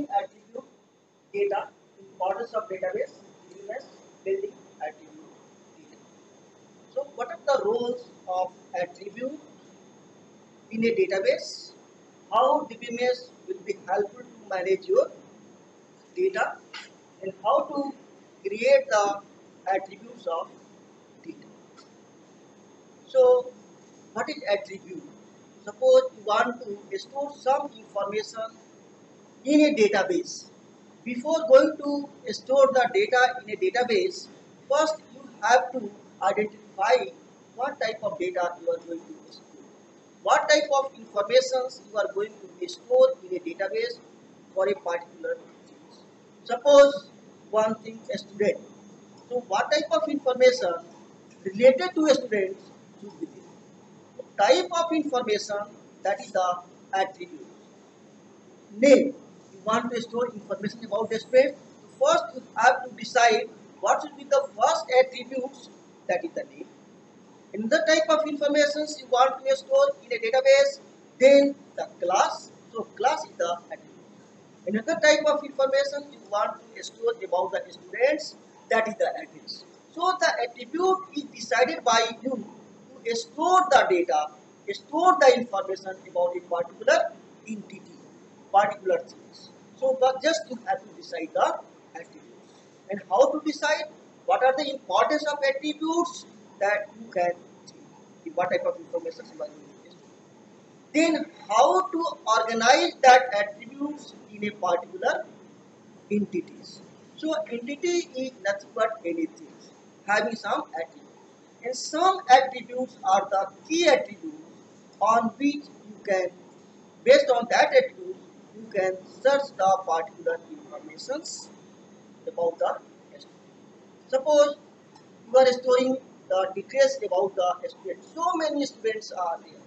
building attribute data, importance of database, DBMS, building attribute data. So what are the roles of attribute in a database? How DBMS will be helpful to manage your data, and how to create the attributes of data. So what is attribute? Suppose you want to store some information in a database. Before going to store the data in a database, first you have to identify what type of data you are going to store. What type of informations you are going to store in a database for a particular thing. Suppose one thing, a student. So what type of information related to a student should be there. So type of information, that is the attribute. Name. You want to store information about the student. First you have to decide what should be the first attributes, that is the name. Another type of information you want to store in a database, then the class. So class is the attribute. Another type of information you want to store about the students, that is the address. So the attribute is decided by you to store the data, store the information about a particular entity, particular things. So but just you have to decide the attributes. And how to decide? What are the importance of attributes, that you can see what type of information you are going to store. Then how to organize that attributes in a particular entities. So entity is nothing but anything having some attributes. And some attributes are the key attributes on which you can, based on that attribute, you can search the particular informations about the student. Suppose you are storing the details about the student. So many students are there,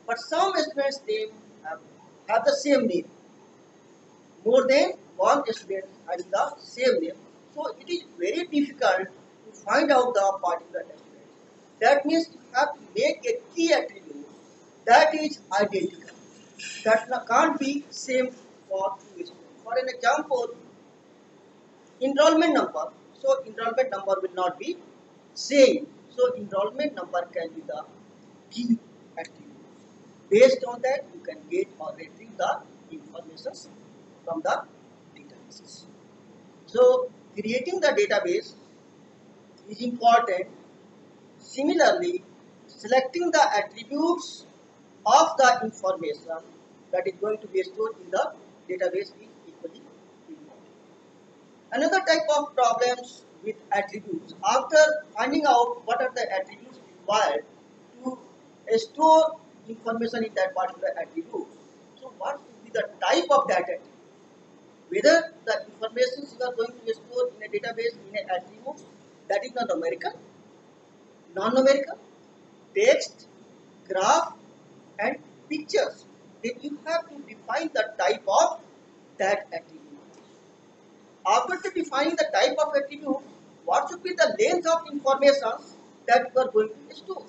but some students name have the same name. More than one student having the same name. So it is very difficult to find out the particular student. That means you have to make a key attribute that is identical. That can't be same for two students. For an example, enrollment number. So enrollment number will not be same. So enrollment number can be the key attribute. Based on that, you can get or retrieve the information from the databases. So creating the database is important. Similarly, selecting the attributes of the information that is going to be stored in the database is equally important. Another type of problems with attributes, after finding out what are the attributes required to store information in that particular attribute. So what should be the type of that attribute? Whether the information you are going to store in a database in a attribute, that is the numerical, non-numerical, text, graph, and pictures. Then you have to define the type of that attribute. After defining the type of attribute, what should be the length of information that you are going to store?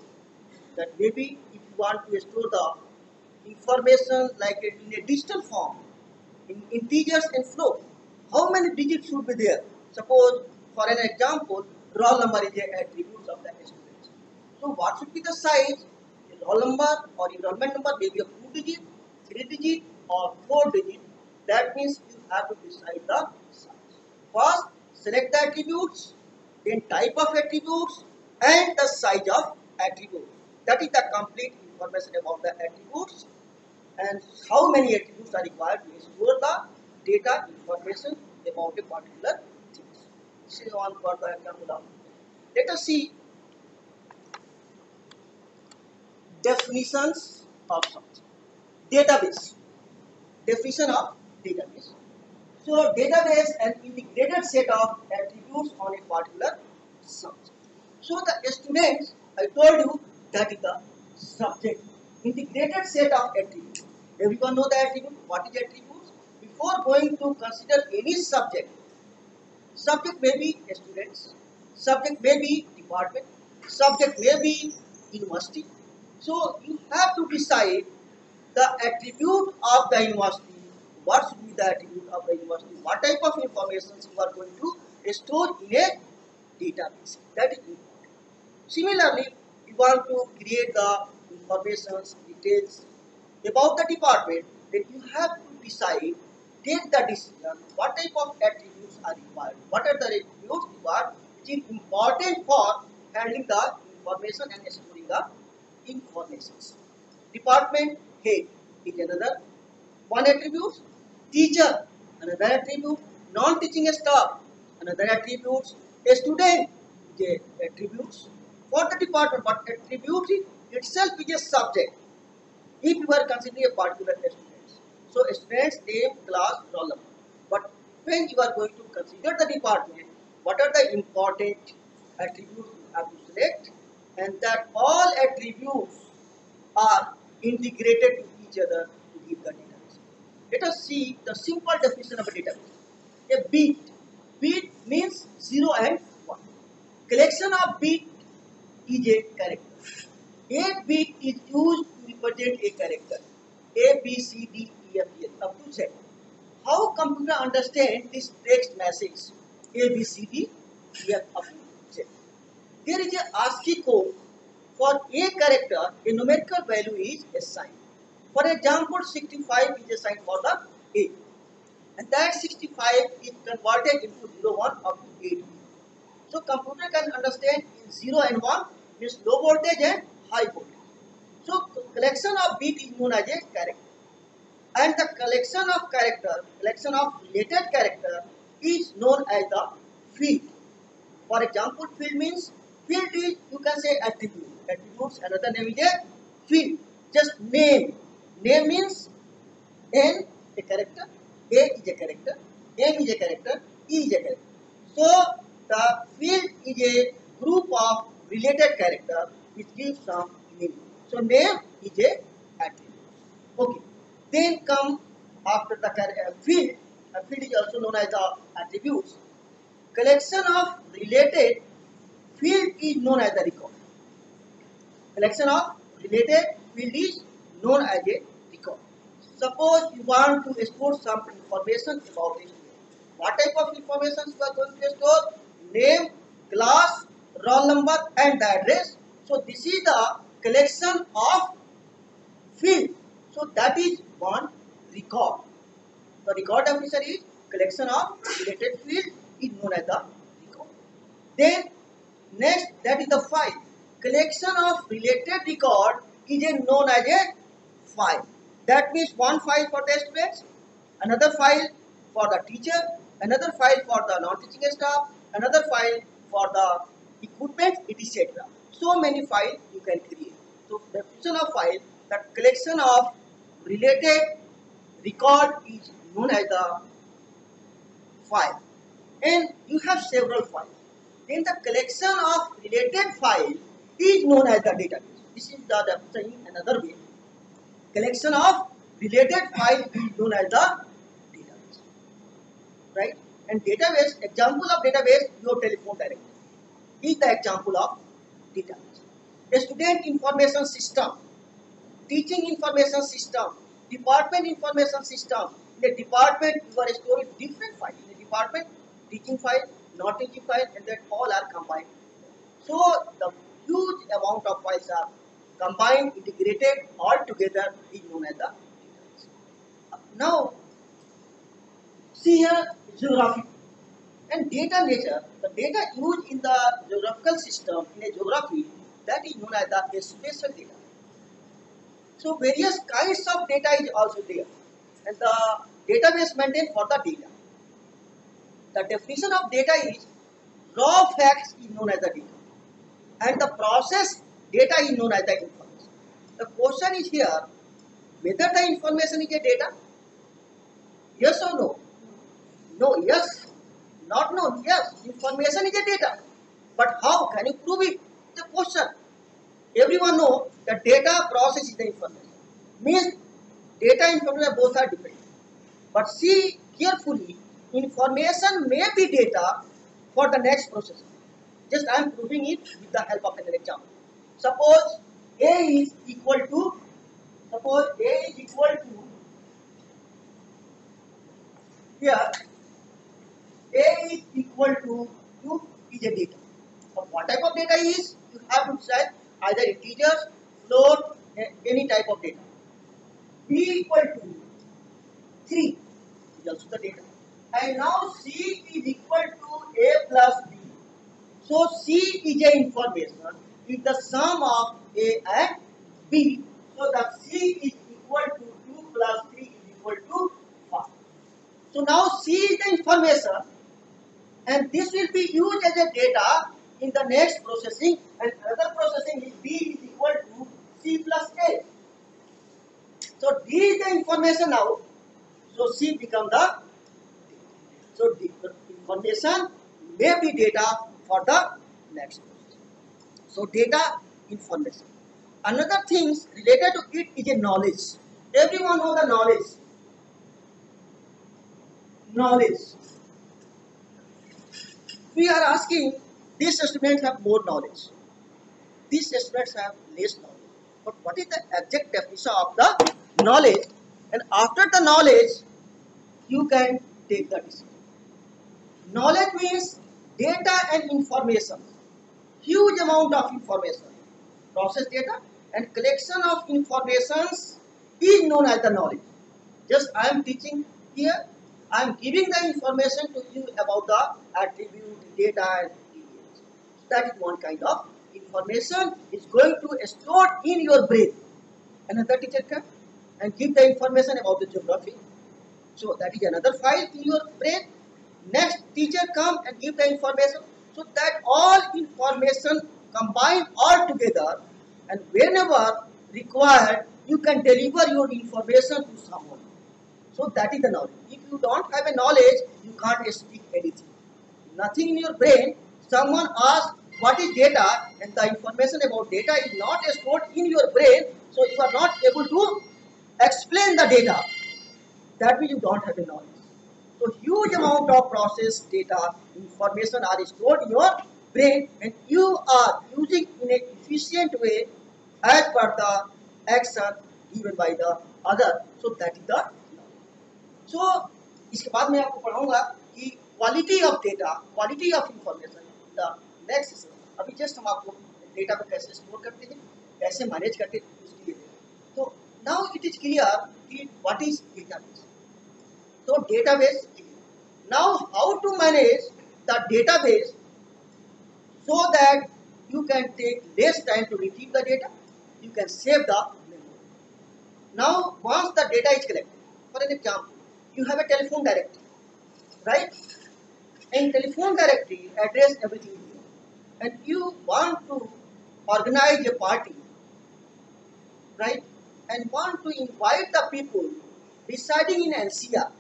That maybe if you want to store the information like in a digital form, in integers and float, how many digits should be there? Suppose for an example, roll number is an attribute of the student. So what should be the size? A roll number or enrollment number may be a 2-digit, 3-digit or 4-digit. That means you have to decide the size. First, select the attributes, then type of attributes and the size of attributes. That is the complete information about the attributes and how many attributes are required to store the data information about a particular thing. This is one for the example. Let us see definitions of something. Database. Definition of database. So database an integrated set of attributes on a particular subject. So the students, I told you, that is the subject. Integrated set of attributes. Everyone know the attribute. What is attributes? Before going to consider any subject, subject may be students, subject may be department, subject may be university. So you have to decide the attribute of the university. What should be the attribute of the university, what type of information you are going to store in a database. That is important. Similarly, you want to create the information details about the department, then you have to decide, take the decision, what type of attributes are required, what are the attributes required which is important for handling the information and storing the informations. Department head is another one attribute, teacher another attribute, non-teaching staff another attribute, a student is a attributes for the department, but attribute itself is a subject if you are considering a particular student. So student's name, class, roll number. But when you are going to consider the department, what are the important attributes you have to select, and that all attributes are integrated to each other to give the database. Let us see the simple definition of a database. A bit. Bit means 0 and 1. Collection of bit is a character. A bit is used to represent a character. A, B, C, D, E, F, G, up to Z. How computer understand this text message? A, B, C, D, E, F, up to Z. There is a ASCII code. For a character, a numerical value is assigned. For example, 65 is assigned for the A. And that 65 is converted into 0, 1 up to 8. So computer can understand 0 and 1 means low voltage and high voltage. So collection of bit is known as a character. And the collection of related character is known as the field. For example, field means, field is, you can say attribute. Attributes, another name is a field. Just name. Name means N, a character, A is a character, M is a character, E is a character. So the field is a group of related character which gives some name. So name is a attribute. Okay. Then come after the field. A field is also known as the attributes. Collection of related field is known as the record. Collection of related field is known as a record. Suppose you want to store some information about a student. What type of information you are going to store? Name, class, roll number and the address. So this is the collection of field. So that is one record. The record definition is collection of related field is known as the record. Then next, that is the file. Collection of related record is known as a file. That means one file for the students, another file for the teacher, another file for the non-teaching staff, another file for the equipment, etc. So many files you can create. So definition of file, the collection of related record is known as the file. And you have several files. Then the collection of related file is known as the database. This is the definition in another way. Collection of related file is known as the database. Right? And database, example of database, your telephone directory is the example of database. A student information system, teaching information system, department information system. In a department, you are storing different files. In a department, teaching file, not teaching file, and that all are combined. So the huge amount of files are combined, integrated, all together is known as the database. Now, see here geography and data nature. The data used in the geographical system, in a geography, that is known as the spatial data. So various kinds of data is also there, and the database maintained for the data. The definition of data is raw facts is known as the data, and the process data is known as the information. The question is here, whether the information is a data? Yes or no? No, yes. Not no, yes. Information is a data. But how can you prove it? The question. Everyone knows that data process is the information. Means data and information both are different. But see carefully, information may be data for the next process. Just I am proving it with the help of an example. Suppose A is equal to Here A is equal to 2 is a data. But what type of data is? You have to decide either integers, float, any type of data. B equal to 3 is also the data. And now C is equal to A plus B. So C is a information, is the sum of A and B. So the C is equal to 2 plus 3 is equal to 5. So now C is the information, and this will be used as a data in the next processing, and another processing is B is equal to C plus A. So D is the information now, so C become the, so the information may be data for the next process. So data, information. Another things related to it is a knowledge. Everyone know the knowledge. Knowledge. We are asking, these students have more knowledge. These students have less knowledge. But what is the exact definition of the knowledge? And after the knowledge, you can take the decision. Knowledge means data and information. Huge amount of information. Process data and collection of informations is known as the knowledge. Just I am teaching here, I am giving the information to you about the attribute, data and details. That is one kind of information is going to store in your brain. Another teacher can and give the information about the geography. So that is another file in your brain. Next teacher come and give the information. So that all information combined all together, and whenever required, you can deliver your information to someone. So that is the knowledge. If you don't have a knowledge, you can't speak anything. Nothing in your brain. Someone asks what is data, and the information about data is not stored in your brain, so you are not able to explain the data. That means you don't have a knowledge. So huge amount of process data, information are stored in your brain, and you are using in an efficient way as per the action given by the other. So that is the knowledge. So इसके बाद मैं आपको पढ़ाऊंगा कि quality of data, quality of information the next session. अभी just हम आपको data को कैसे स्टोर करते हैं, कैसे मैनेज करते हैं उसके लिए। तो नाउ इट इज क्लियर कि what is database. So database. Now how to manage the database so that you can take less time to retrieve the data, you can save the memory. Now once the data is collected, for an example, you have a telephone directory, right? In telephone directory, address everything here, and you want to organize a party, right? And want to invite the people residing in NCR.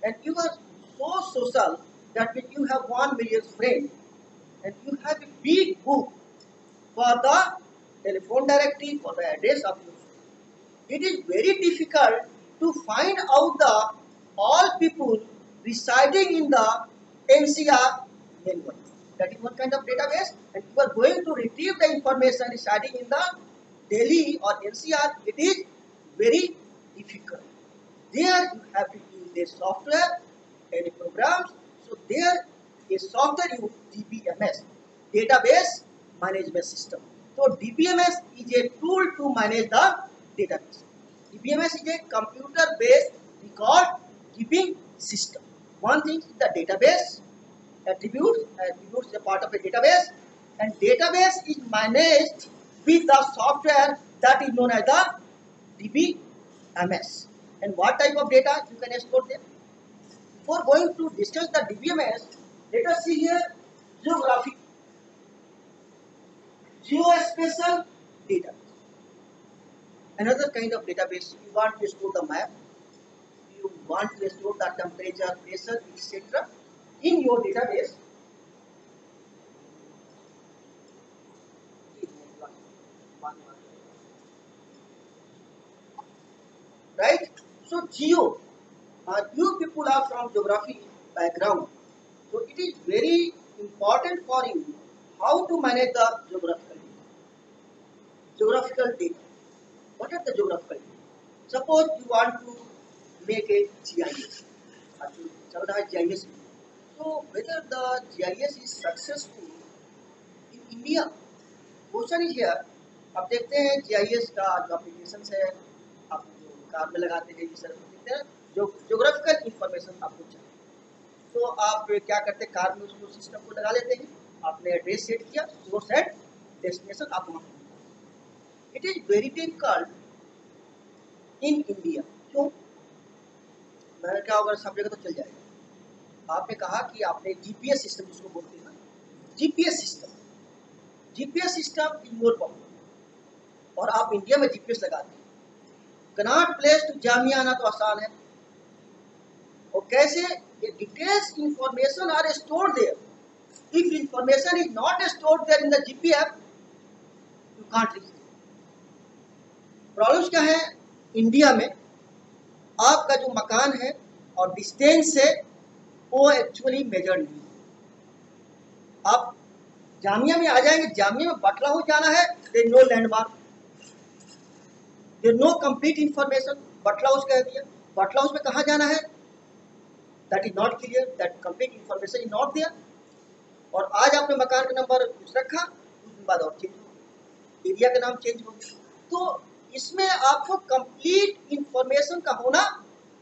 And you are so social that when you have 1 million friends and you have a big book for the telephone directory, for the address of your friend, it is very difficult to find out the all people residing in the NCR network. That is one kind of database, and you are going to retrieve the information residing in the Delhi or NCR. It is very difficult. There you have to use a software, any programs. So there a software use DBMS, database management system. So DBMS is a tool to manage the database. DBMS is a computer based record keeping system. One thing is the database, attributes is a part of a database, and database is managed with the software that is known as the DBMS. And what type of data you can store there? Before going to discuss the DBMS, let us see here geographic, geospatial database. Another kind of database. You want to store the map, you want to store the temperature, pressure, etc. in your database. Right? So geo, you people are from geography background, so it is very important for you how to manage the geographical data. What are the geographical data? Suppose you want to make a GIS, चल रहा है GIS में. So whether the GIS is successful in India, question is here. अब देखते हैं GIS का जो application है आप जो कार में लगाते हैं, जिस तरह देखते हैं जो ज्योग्राफिकल इंफॉर्मेशन आपको चाहिए, तो आप क्या करते हैं, कार में उसको सिस्टम को लगा लेते हैं. आपने एड्रेस सेट किया, सोर्स एंड डेस्टिनेशन आप वहाँ. It is very difficult in India. क्यों? मैंने क्या होगा, सब जगह तो चल जाएगा. आपने कहा कि आपने GPS सिस्टम जिसको बोलते हैं ना, GPS system is more popular, और आप इंडिया में GPS लगाते हैं. कनॉट प्लेस टू जामिया आना तो आसान है, और कैसे ये details information are stored there. If information is not stored there in the GP app, you can't reach. Problems क्या है इंडिया में, आपका जो मकान है और डिस्टेंस है वो एक्चुअली मेजर नहीं है. आप जामिया में आ जाएंगे, जामिया में बटला हाउस जाना है, there no landmark, there no complete information. Batla House कह दिया, बटला हाउस में कहाँ जाना है, that is not clear, that complete information is not there. और आज आपने मकान का नंबर कुछ रखा, कुछ दिन बाद और चेंज हो गया, एरिया का नाम चेंज हो गया. तो इसमें आपको कंप्लीट इंफॉर्मेशन का होना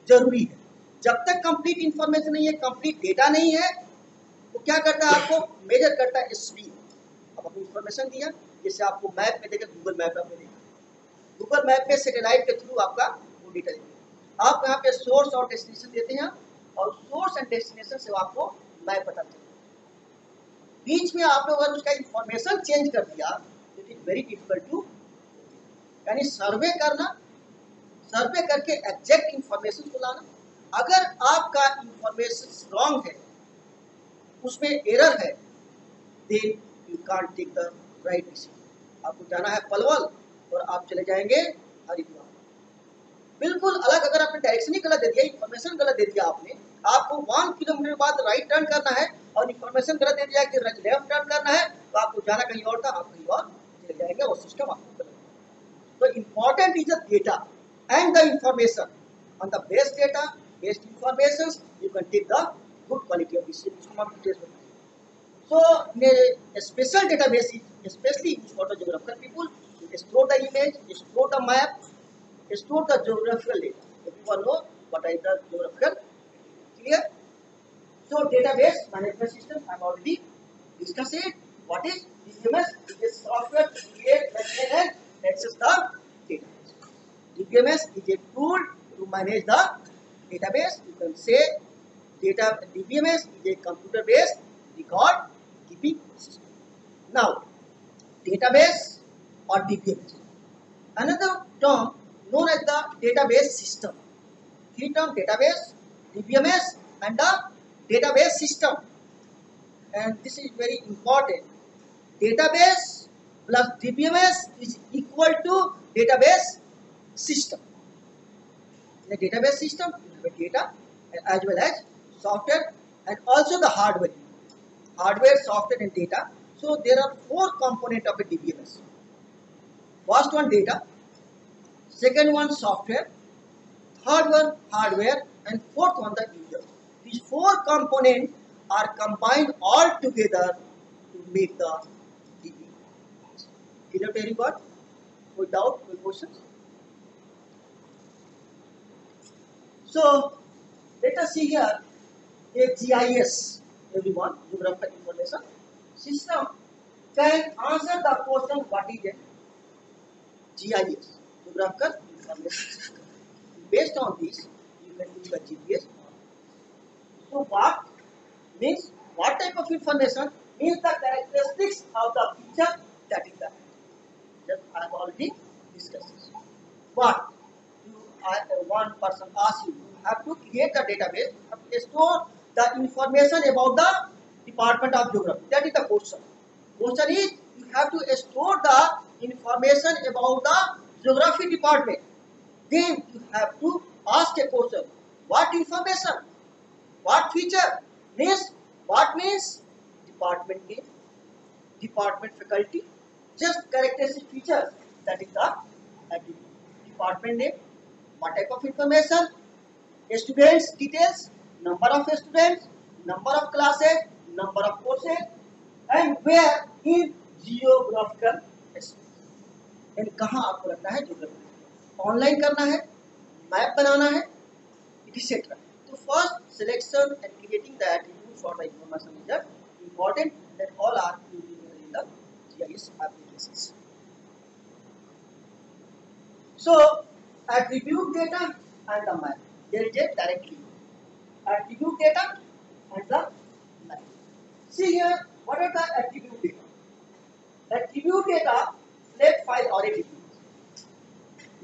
जरूरी है. जब तक कंप्लीट इंफॉर्मेशन नहीं है, कंप्लीट डेटा नहीं है, तो क्या करता है, आपको मेजर करता है स्पीड. अब अपनी इंफॉर्मेशन दिया, जैसे आपको मैप में देखे, गूगल मैप आपने देखा, गूगल मैप में सैटेलाइट के थ्रू आपका वो डेटा देते. आप यहाँ पे सोर्स और डेस्टिनेशन देते हैं, और सोर्स एंड डेस्टिनेशन से आपको मैप पता चलता है. बीच में आपने अगर उसका इंफॉर्मेशन चेंज कर दिया, it is very difficult to, यानी सर्वे करना, सर्वे करके एग्जैक्ट इंफॉर्मेशन को लाना. अगर आपका इंफॉर्मेशन रॉन्ग है, उसमें एरर है, then you can't take the right decision. आपको जाना है पलवल और आप चले जाएंगे हरिद्वार, बिल्कुल अलग. अगर आपने डायरेक्शन ही गलत दे दिया, इंफॉर्मेशन गलत दे दिया आपने, आपको 1 किलोमीटर बाद राइट टर्न करना है और इंफॉर्मेशन गलत दे दिया कि लेफ्ट टर्न करना है, तो आपको जाना कहीं और था, आप कहीं और चले जाएंगे, और सिस्टम आपको गलत. So important is the data and the information. On the base data, based information, you can take the good quality of decision. So a special database is especially used for the geographical people. You store the image, you store the map, you store the geographical data. Everyone know what is the geographical. Clear? So database management system, I have already discussed it. What is DBMS? It is software to create, maintain and access the database. DBMS is a tool to manage the database. You can say DBMS is a computer-based record keeping system. Now, database or DBMS. Another term known as the database system. Three terms: database, DBMS, and the database system. And this is very important. Database plus DBMS is equal to database system. In a database system, you have a data as well as software and also the hardware. Hardware, software and data. So there are 4 components of a DBMS. First one data, second one software, third one hardware, and fourth one the user. These 4 components are combined all together to make the DBMS. Clear to everyone? No doubt, no questions? So let us see here a GIS, everyone, Geographical Information System, can answer the question what is a GIS, Geographical Information System. Based on this, you can use the GPS. So what means, what type of information means the characteristics of the feature that is the that I have already discussed. But one person asks you, you have to create the database, you have to store the information about the Department of Geography. That is the question. Question is, you have to store the information about the Geography Department. Then you have to ask a question. What information? What feature? Means, what means? Department name, department faculty, just characteristic features. That is the department name. What type of information? Students details, number of students, number of classes, number of courses, and where in geographical space. यानी कहाँ आपको रखना है, geography online करना है, map बनाना है, etc. So first selection and creating the attributes for the information is important, that all are included in the GIS applications. So attribute data and the map, there is a direct link. Attribute data and the map. See here, what are the attribute data? Attribute data, flat file or a DBMS.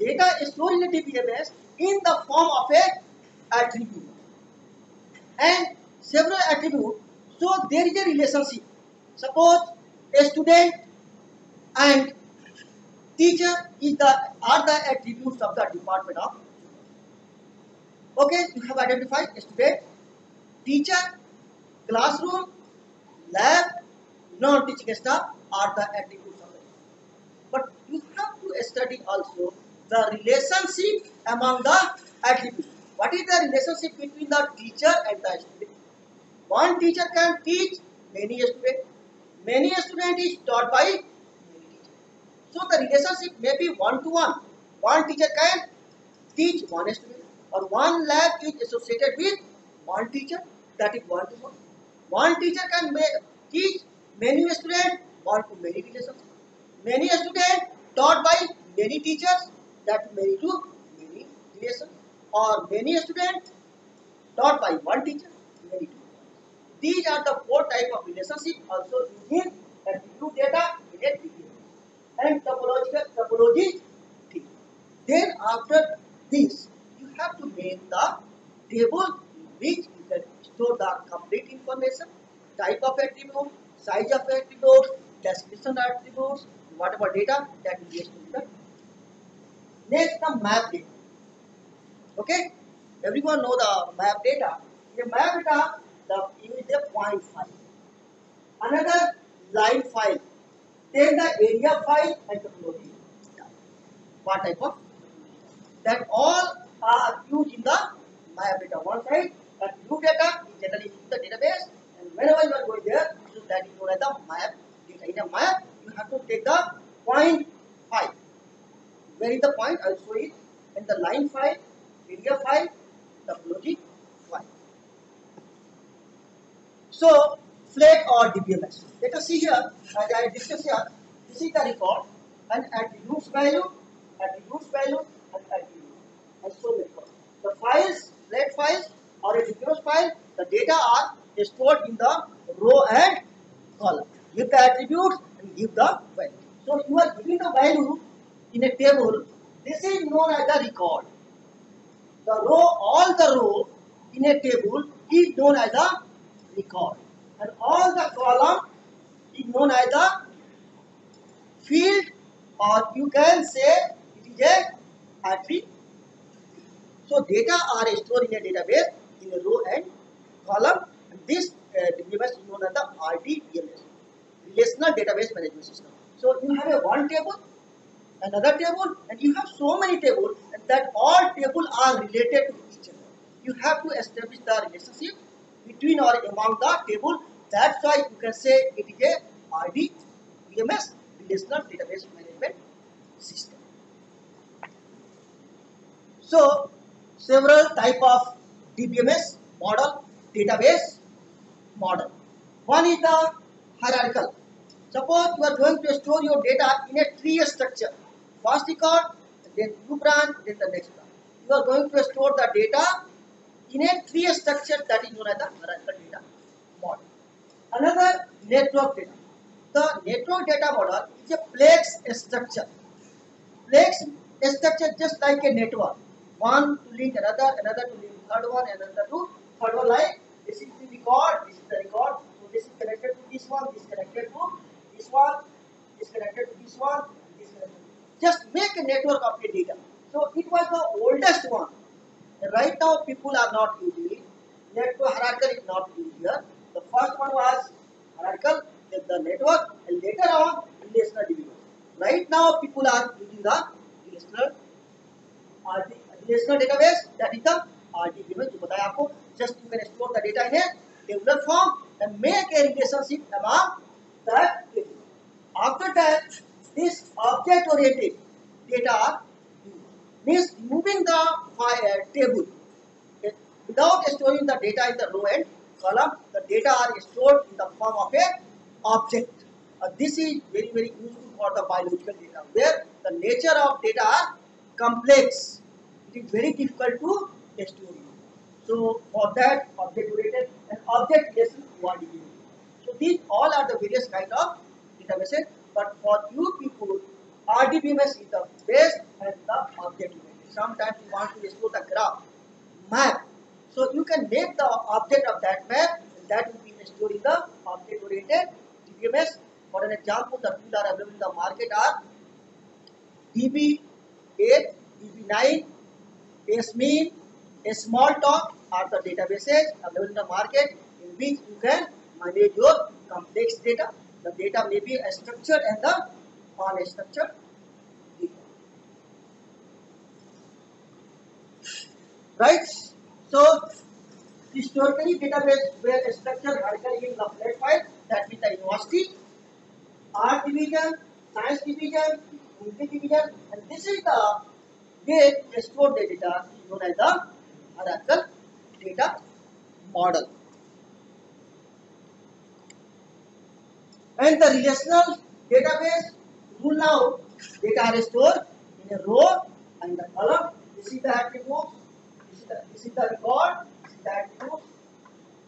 Data is stored in a DBMS in the form of a attribute, and several attributes. So there is a relationship. Suppose a student and teacher are the attributes of the department of. Okay, you have identified a student, teacher, classroom, lab, non-teaching staff are the attributes of it. But you have to study also the relationship among the attributes. What is the relationship between the teacher and the student? One teacher can teach many students. Many students is taught by many teachers. So the relationship may be one-to-one. One teacher can teach one student, or one lab is associated with one teacher, that is one-to-one. One teacher can teach many students, one-to-many relationship. Many students taught by many teachers, that many-to-many relation, or many students taught by one teacher, many-to. These are the four types of relationship also using attribute data in a DBMS. And topology. Then after this, you have to make the table in which you can store the complete information, type of attribute, size of attributes, description attributes, whatever data that is used in the. Next, the map data. Okay, everyone know the map data. The map data, you use the point file, another line file, then the area file and the topology. What type of? That all are used in the map data. One side, attribute data is generally used in the database, and whenever you are going there, so that is known as the map data. In a map, you have to take the point file. Where is the point? I will show it. And the line file, area file, topology file. So flat or DBMS. Let us see here, as I discussed here, this is the record, and attributes value, and attribute. And so many. The files, flat files or a DBMS file, the data are stored in the row and column. Give the attributes and give the value. So you are giving the value in a table. This is known as the record. The row, all the row in a table is known as a record, and all the column is known as the field, or you can say it is a attribute. So data are stored in a database in a row and column, and this DBMS is known as the RDBMS, Relational Database Management System. So you have a one table, another table, and you have so many tables, and that all tables are related to each other. You have to establish the relationship between or among the table. That's why you can say it is a RDBMS, Relational Database Management System. So several type of DBMS model, database model. One is the hierarchical. Suppose you are going to store your data in a tree structure. First record, then new branch, then the next branch. You are going to store the data in a tree structure, that is known as the hierarchical data model. Another, network data. The network data model is a plex structure. Plex structure just like a network. One to link another, another to link third one, another to third one. Like this is the record, this is the record. So this is connected to this one, this is connected to this one, this is connected to this one, this is connected to. Just make a network of your data. So it was the oldest one. Right now people are not using it. Network hierarchical is not used here. The first one was hierarchical, then the network, and later on relational DBMS. Right now people are using the relational database, that is the RDBMS जो बताया आपको. Just you can store the data in a tabular form and make a relationship among that table. After that, this object-oriented data are used. Means moving the table without storing the data in the row and column. The data are stored in the form of a object. This is very useful for the biological data, where the nature of data are complex. It is very difficult to store it. So for that, object-oriented and object relation DBMS. So these all are the various kind of databases. But for you people, RDBMS is the best and the object-oriented. Sometimes you want to store the graph, map. So you can make the object of that map, and that will be stored in the object-oriented DBMS. For an example, the tools are available in the market are DB8, DB9, SMean, Smalltalk are the databases available in the market in which you can manage your complex data. The data may be structured and the unstructured data. Right? So, historically database were structured vertically in the flat file, that means the university, art division, science division, English division, and this is the way to store the data known as the hierarchical data model. And the relational database rule now, data are stored in a row and the column. This is the attributes, this is the record, this is the attributes.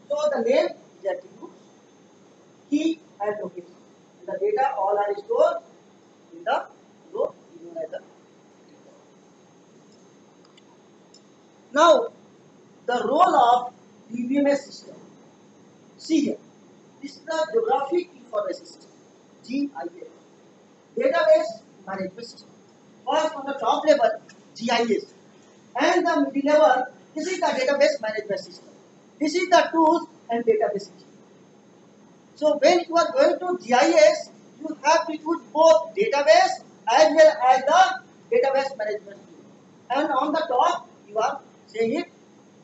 So the name is attributes, key and location. And the data all are stored in the row known as the data. Now the role of DBMS system. See here, this is the Geographic Information System, GIS, Database Management System. First on the top level, GIS, and the middle level, this is the Database Management System. This is the tools and database system. So when you are going to GIS, you have to use both database as well as the database management tool. And on the top, you are saying it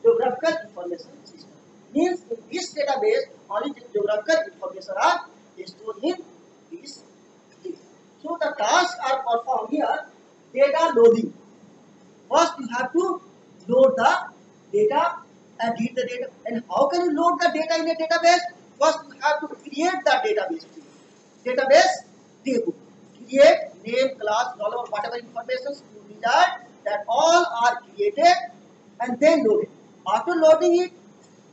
Geographical Information System. Means in this database, only the geographical information are stored in this data. So the tasks are performed here. Data loading. First, you have to load the data and read the data. And how can you load the data in a database? First, you have to create the database table. Database table. Create name, class, dollar, whatever information you desire. That all are created and then loaded. After loading it,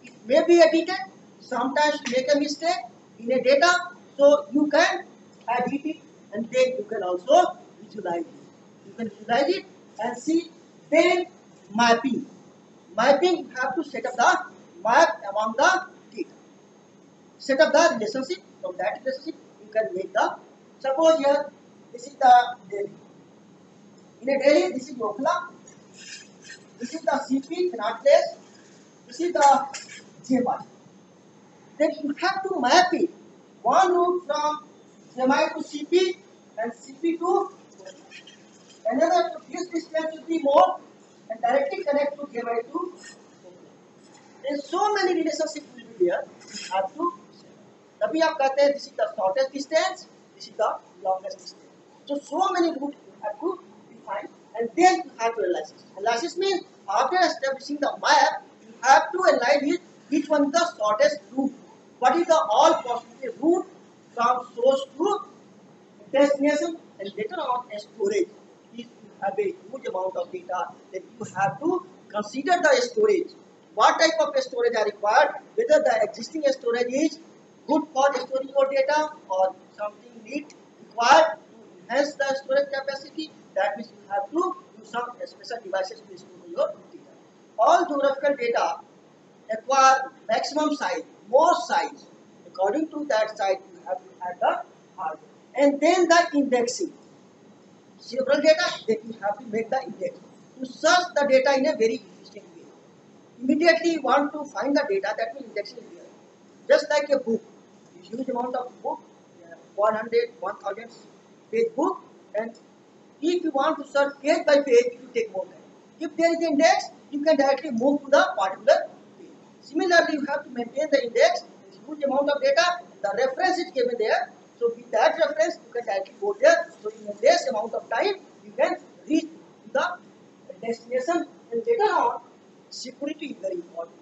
it may be edited. Sometimes you make a mistake in a data, so you can edit it and then you can also visualize it. You can visualize it and see. Then mapping. Mapping, you have to set up the map among the data. Set up the relationship. From that relationship, you can make the. Suppose here, this is the Delhi. In a Delhi, this is Yokla. This is the CP, Connaught Place. This is the JMI. Then you have to map it. One route from JMI to CP and CP to another. This distance will be more and directly connect to JMI to. There so many relationships will be there. You have to. तभी आप कहते हैं this is the shortest distance, this is the longest distance. So many routes you have to define and then you have to analyze. Analysis means after establishing the map, you have to analyze which one is the shortest route. What is the all possible route from source to destination, and later on storage. If you have a huge amount of data, then you have to consider the storage. What type of storage are required? Whether the existing storage is good for storing your data or something required to enhance the storage capacity. That means you have to use some special devices to store your data. All geographical data require maximum size, more size. According to that size, you have to add the hardware. And then the indexing. Several data, then you have to make the index. To search the data in a very efficient way. Immediately you want to find the data, that means indexing is there. Just like a book. Huge amount of book, 100, 1000 page book, and if you want to search page by page, it will take more time. If there is an index, you can directly move to the particular page. Similarly, you have to maintain the index, huge amount of data, the reference is given there. So with that reference, you can directly go there. So in a less amount of time, you can reach the destination. And later on, security is very important.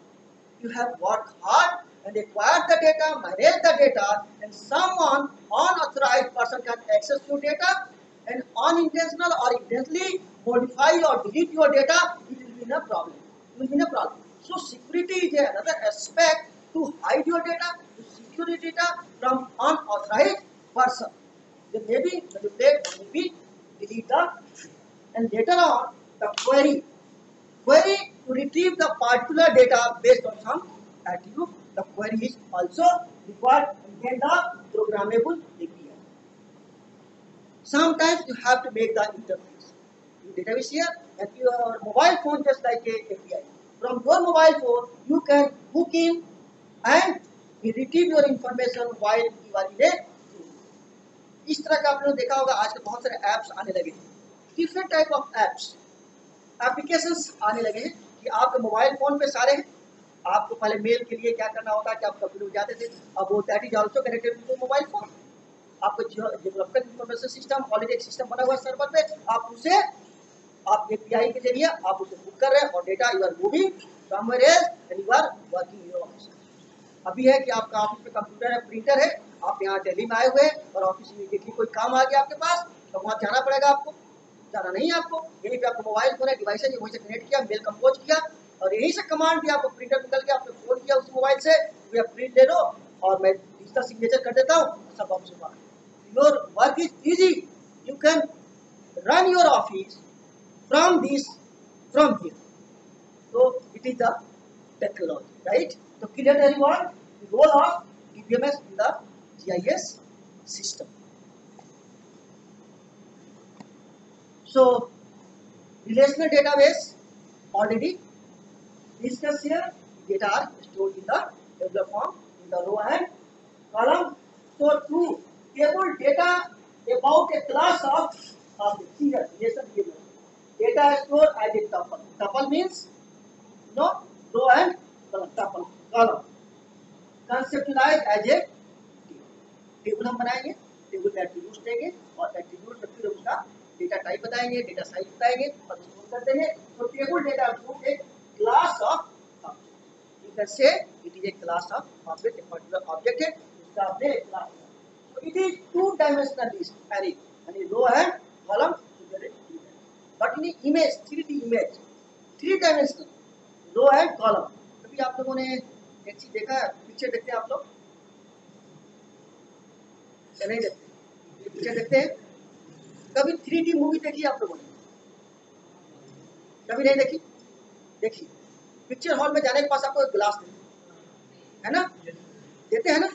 You have worked hard and acquired the data, manage the data, and someone, unauthorized person can access your data and unintentional or intentionally modify or delete your data, it will be a problem. It will be a problem. So security is another aspect to hide your data, to secure your data from unauthorized person. Then maybe manipulate, maybe delete the, and later on the query to retrieve the particular data based on some attribute. The query is also required and then the programmable API. Sometimes you have to make the interface. Your database here and your mobile phone just like a API. From your mobile phone, you can hook in and retrieve your information while you are in a इस तरह का आपने देखा होगा आज के बहुत सारे ऐप्स आने लगे हैं different type of apps applications आने लगे हैं कि आपके मोबाइल फोन पे सारे हैं आपको पहले मेल के लिए क्या करना होता है कि आप कंप्यूटर जाते थे अब वो that is also connected to mobile phone आपको डेवलपमेंट इंफॉर्मेशन सिस्टम ऑलरेडी एक सिस्टम बना हुआ है सर्वर पे आप उसे आप एपीआई के जरिए आप उसे बुक कर रहे हैं और data you are moving somewhere else and you are working your office अभी है कि आपका ऑफिस में कंप्यूटर है प्रिंटर है आप यहाँ दिल्ली में आए हुए और ऑफिस में कोई काम आ गया आपके पास तो वहाँ जाना पड़ेगा आपको जाना नहीं है आपको यहीं पे आपको मोबाइल फोन है डिवाइस है वहीं से कनेक्ट किया मेल कंपोज किया और यहीं से कमांड दिया आपको प्रिंटर निकल के आपने फोन किया उस मोबाइल से भैया प्रिंट ले लो और मैं डिजिटल सिग्नेचर कर देता हूँ सब ऑफिस में your work is easy you can run your office from here so it is the technology right so clear everyone the role of DBMS in the GIS system so relational database already discussed here data are stored in the tabular form in the row and column so to table data about a class of here relation given data stored as a tuple means no row and column conceptualized as a table हम बनाएंगे table में attributes देंगे और attribute में फिर उसका data type बताएंगे data size बताएंगे और स्टोर कर देंगे तो टेबल डेटा ग्रुप एक class of object you can say it is a class of object a particular object है उसका आपने एक class so it is two dimensional list array यानी row and column but in image 3D image 3 dimensional row and column कभी आप लोगों ने एक चीज देखा है पिक्चर देखते हैं आप लोग या नहीं देखते पिक्चर देखते हैं कभी 3D मूवी देखी आप लोगों ने कभी नहीं देखी देखिए पिक्चर हॉल में जाने के पास आपको एक ग्लास देते है ना देते हैं ना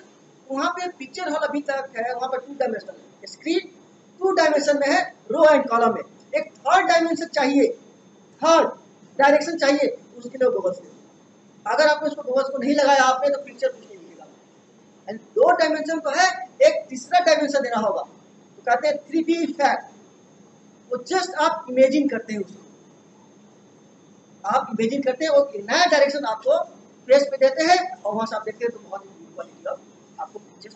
वहाँ पे पिक्चर हॉल अभी तक है वहाँ पर 2 डायमेंशनल है स्क्रीन 2 डायमेंशन में है रो एंड कॉलम में एक थर्ड डायमेंशन चाहिए थर्ड डायरेक्शन चाहिए उसके लिए गूगल्स दे अगर आपने उसको गूगल्स को नहीं लगाया आपने तो पिक्चर कुछ नहीं दिखेगा एंड 2 डायमेंशन तो है एक तीसरा डायमेंशन देना होगा तो कहते हैं 3D इफेक्ट वो जस्ट आप इमेजिन करते हैं उसको आप इमेजिन करते हैं और नया डायरेक्शन आपको फेस पे देते हैं और वहां से आप देखते हैं तो बहुत ही क्वालिटी ऑफ आपको पिक्चर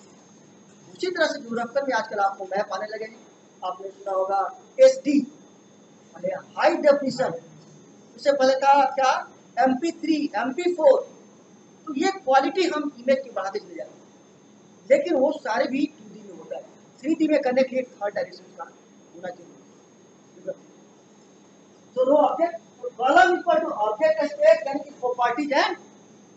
उसी तरह से यूरोप में आजकल आपको मैप आने लगे हैं आपने सुना होगा HD हाई डेफिनेशन उससे पहले था क्या MP3 MP4 तो ये क्वालिटी हम इमेज की बढ़ाते चले जा रहे हैं लेकिन वो सारे भी 2D में होता है 3D में करने के लिए थर्ड डायरेक्शन का होना चाहिए तो row object column equal to object space यानी कि properties and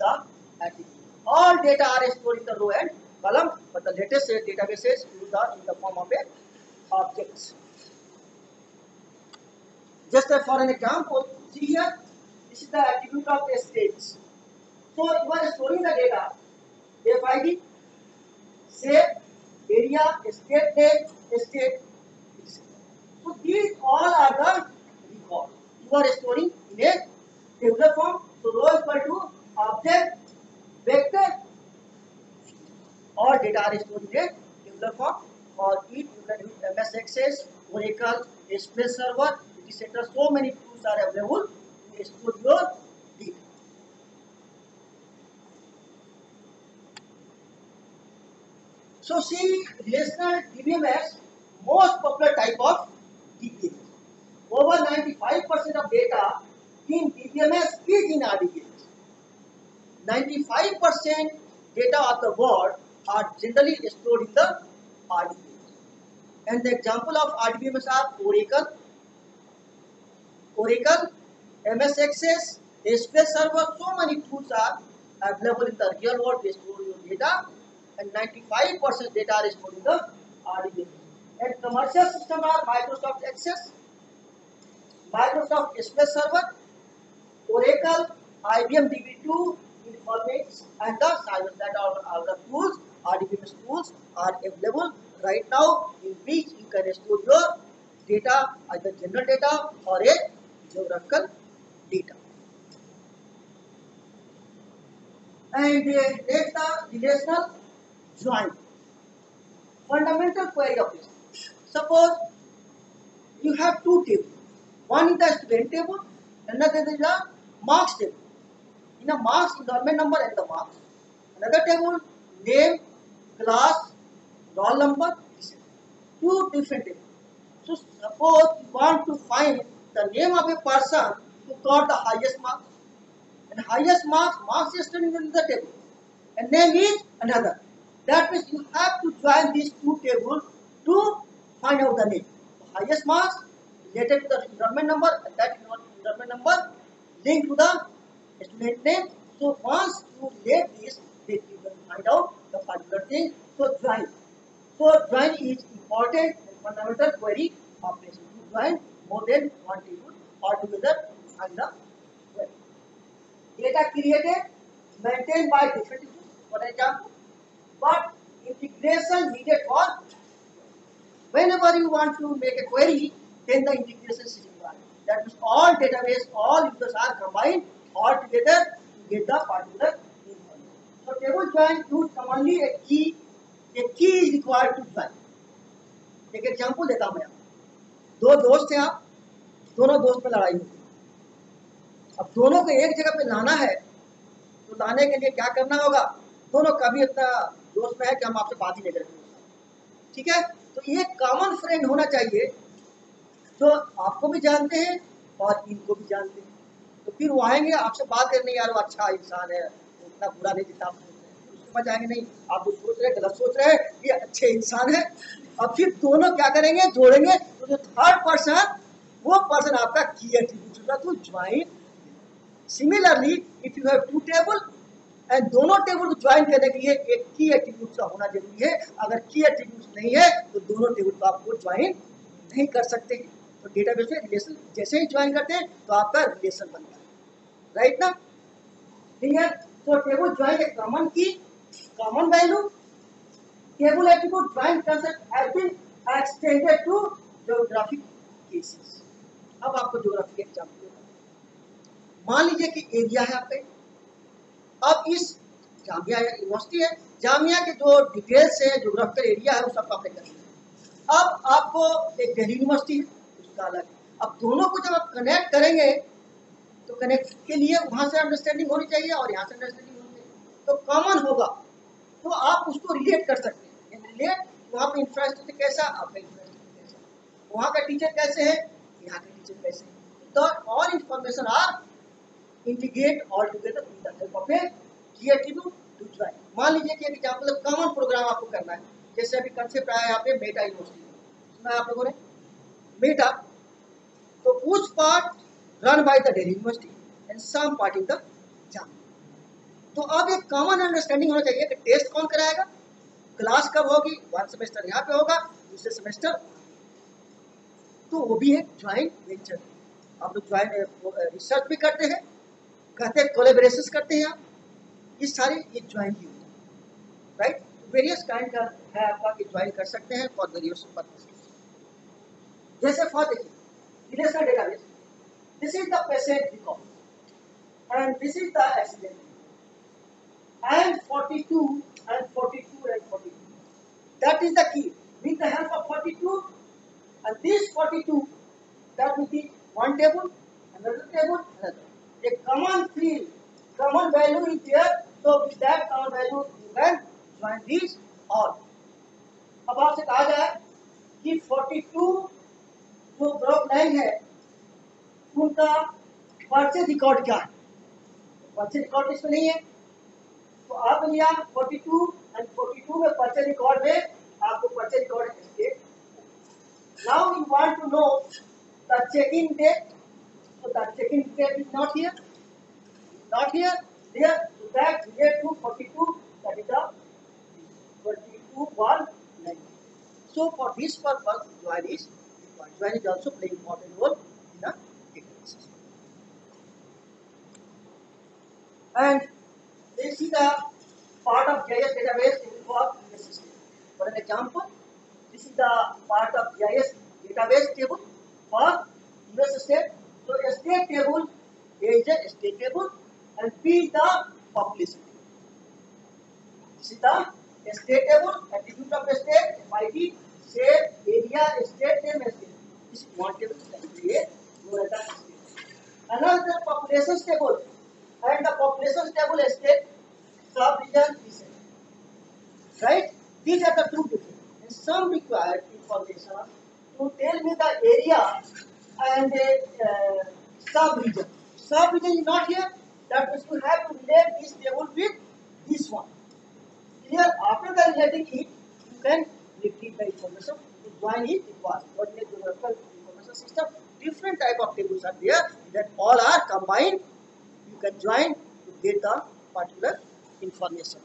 the attribute all data are stored in the row and column but the latest databases use the in the form of a objects just for an example see here this is the attribute of the states so you are storing the data FID shape area state name state so these all are the record you are storing in a tabular form so row equal to object vector all data are stored in a tabular form or it you can use MS Access, Oracle, SQL Server, etc. So many tools are available to store your data. So see, relational DBMS, most popular type of DBMS. Over 95% of data in DBMS is in RDBMS. 95% data of the world are generally stored in the RDBMS. And the example of RDBMS are Oracle, MS Access, SQL Server. So many tools are available in the real world to store your data, and 95% data are stored in the RDBMS. And commercial system are Microsoft Access, Microsoft SQL Server, Oracle, IBM DB2, Informix, and the Cybers. That are the tools, RDBMS tools are available right now, in which you can store your data, either general data or a geographical data. And next the relational join. Fundamental query of this. Suppose you have two tables. One is the student table, another is the marks table. In a marks, enrollment number and the marks. Another table, name, class, roll number, etc. Two different tables. So suppose you want to find the name of a person who got the highest marks. And highest marks is stored in the table. And name is another. That means you have to join these two tables to find out the name. The highest marks related to the enrollment number, and that enrollment number linked to the student name. So once you relate this, then you can find out the particular thing. So join. So join is important and fundamental query operation. To join more than one table altogether to find the query. Data created, maintained by different tools, for example, but integration needed for whenever you want to make a query, then the integration is required. That means all database, all users are combined all together to get the particular information. So table join use commonly a key is required to join. एक example देता हूँ मैं आपको। दो दोस्त हैं आप, दोनों दोस्त में लड़ाई होती है। अब दोनों को एक जगह पे लाना है, तो लाने के लिए क्या करना होगा? दोनों का भी इतना दोस्त में है कि हम आपसे बात ही नहीं करेंगे, ठीक है? तो ये कॉमन फ्रेंड होना चाहिए जो आपको भी जानते हैं और इनको भी जानते हैं। तो फिर वो आएंगे आपसे बात करने, यार वो अच्छा इंसान है, उतना बुरा नहीं जितना आप सोच रहे हैं। उसके बाद आएंगे, नहीं आप जो सोच रहे हैं गलत सोच रहे हैं, ये अच्छे इंसान है। अब फिर दोनों क्या करेंगे? जोड़ेंगे। तो जो थर्ड पर्सन, वो पर्सन आपका की एट्रीब्यूट होगा, तो join. Similarly if you have two table and दोनों टेबल को ज्वाइन करने के लिए एक की एट्रीब्यूट का होना जरूरी है। अगर की एट्रीब्यूट नहीं है तो दोनों टेबल को आपको ज्वाइन नहीं कर सकते। तो डेटाबेस में रिलेशन जैसे ही ज्वाइन करते हैं तो आपका रिलेशन बनता है, राइट ना? क्लियर? तो टेबल ज्वाइन एक common key, common value, table attribute join concept has been extended to geographic cases. अब आपको ज्योग्राफिक एग्जांपल मान लीजिए कि एरिया है आपका। अब इस जामिया यूनिवर्सिटी है, जामिया के जो डिटेल्स है, ज्योग्राफिकल एरिया है, वो सब आपने कर लिया। अब आपको एक दिल्ली यूनिवर्सिटी है, उसका अलग। अब दोनों को जब आप कनेक्ट करेंगे तो कनेक्ट के लिए वहां से अंडरस्टैंडिंग होनी चाहिए और यहाँ से अंडरस्टैंडिंग होनी चाहिए, तो कॉमन होगा, तो आप उसको रिलेट कर सकते हैं। रिलेट, वहाँ पे इंफ्रास्ट्रक्चर कैसा, आपका इंफ्रास्ट्रक्चर कैसा, वहाँ का टीचर कैसे है, यहाँ का टीचर कैसे है। तो all information are integrate all together with the help of a key attribute to join. मान लीजिए कि एक एग्जांपल कॉमन प्रोग्राम आपको करना है, जैसे अभी कंसेप्ट आया यहाँ पे मेटा यूनिवर्सिटी, सुना आप लोगों ने मेटा। तो कुछ part run by the Delhi university and some part in the Jamia. तो अब एक कॉमन अंडरस्टैंडिंग होना चाहिए कि टेस्ट कौन कराएगा, क्लास कब होगी, वन सेमेस्टर यहाँ पे होगा, दूसरे सेमेस्टर, तो वो भी एक ज्वाइंट वेंचर। आप लोग ज्वाइंट रिसर्च भी करते हैं, कहते हैं कोलैबोरेशंस करते हैं आप, ये सारे एक ज्वाइंट ही होते हैं, राइट? वेरियस काइंड का है आपका कि ज्वाइन कर सकते हैं फॉर वेरियस पर्पसेस। जैसे फॉर देखिए relational database, this is the patient record and this is the accident and 42 and 42 and 42. That is the key. With the help of 42 and this 42, that will be one table, another table, another. A common field, common value is there. So with that common value, you can join these all. अब आपसे कहा जाए कि 42 जो group line है उनका purchase record क्या है, परचेज रिकॉर्ड इसमें नहीं है, तो आप लिया 42 एंड 42 में परचेज रिकॉर्ड में आपको purchase record state. Now you want to know the check-in date, so the check-in date is not here, there, so that relate to 42, that is the 22/190. So for this purpose join is required. Join is also play important role in the database. And this is the part of GIS database for US system. For an example, this is the part of GIS database table for US state. So a state table, A is a state table and B is the population. This is the state table, attribute of the state, FID, shape, area, state name, state. This is one table that we create. Another population table and the population table state, sub-region, right? These are the two different. And some required information to tell me the area and sub-region. Sub-region is not here. That means you have to relate this table with this one. Here, after the relating it, you can retrieve the information. To join it required. Coordinate geographical information system. Different type of tables are there that all are combined. You can join to get the particular information.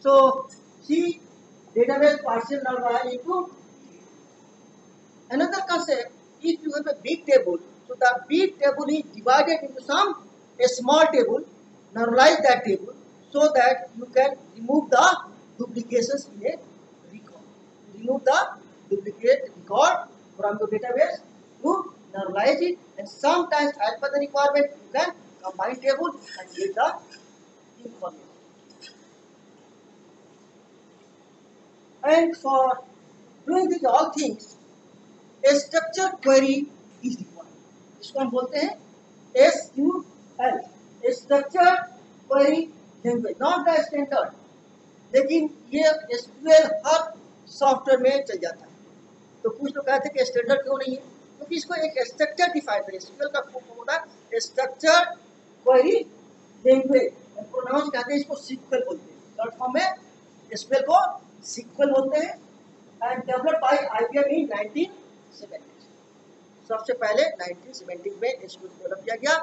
So, see, database partial normalized into. Another concept, if you have a big table, so the big table is divided into a small table, normalize that table so that you can remove the duplications in a record. Remove the duplicate record from your database to normalize it, and sometimes as per the requirement you can combine table and get the information. And for doing these all things, a structure query is required. इसको हम बोलते हैं SQL, structure query language, not the standard. लेकिन ये SQL हर software में चल जाता है. तो कुछ लोग कहते हैं कि स्टैंडर्ड क्यों नहीं है, क्योंकि इसको एक स्ट्रक्चर डिफाइन है. SQL का फुल फॉर्म होता है स्ट्रक्चर क्वेरी लैंग्वेज, प्रोनाउंस कहते हैं इसको SQL बोलते हैं. शॉर्ट फॉर्म में SQL को SQL बोलते हैं. And developed by IBM in 1970. सबसे पहले 1970 में इसको डेवलप किया गया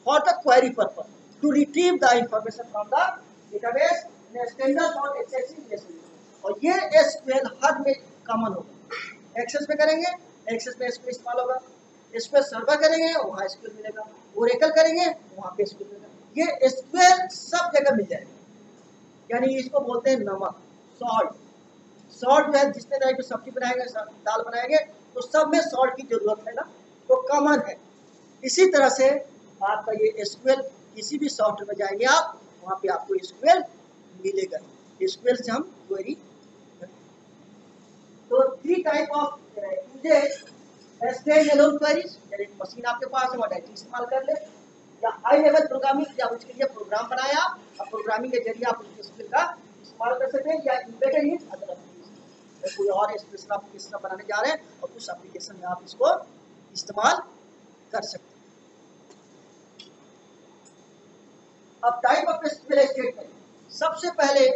for the query purpose, to retrieve the information from the database in standard for accessing relationship. और ये SQL हर में कॉमन होगा. एक्सेस में करेंगे, एक्सेस में SQL इस्तेमाल होगा. SQL सर्वर करेंगे, वहाँ SQL मिलेगा. ओरेकल करेंगे, वहाँ पे SQL मिलेगा. ये SQL सब जगह मिल जाएगा. यानी इसको बोलते हैं नमक, सॉल्ट. सॉल्ट जो है जितने तरह की सब्जी बनाएंगे, दाल बनाएंगे, तो सब में सॉल्ट की जरूरत है ना, तो कॉमन है. इसी तरह से आपका ये SQL किसी भी सॉफ्टवेयर में जाएंगे आप, वहाँ पे आपको SQL मिलेगा. SQL से हम क्वेरी. तो 3 type of usages, stand alone queries, यानी मशीन आपके पास है वहाँ डायरेक्टली इस्तेमाल कर ले, या हाई लेवल प्रोग्रामिंग, या उसके लिए प्रोग्राम बनाया और प्रोग्रामिंग के जरिए आप SQL का इस्तेमाल कर सकते हैं, या एम्बेडेड इन अदर एप्लीकेशन. कोई और स्पेशल एप्लीकेशन बनाने जा रहे हैं और कुछ एप्लीकेशन में आप इसको इस्तेमाल कर सकते हैं. अब टाइप ऑफ SQL स्टेटमेंट. सबसे पहले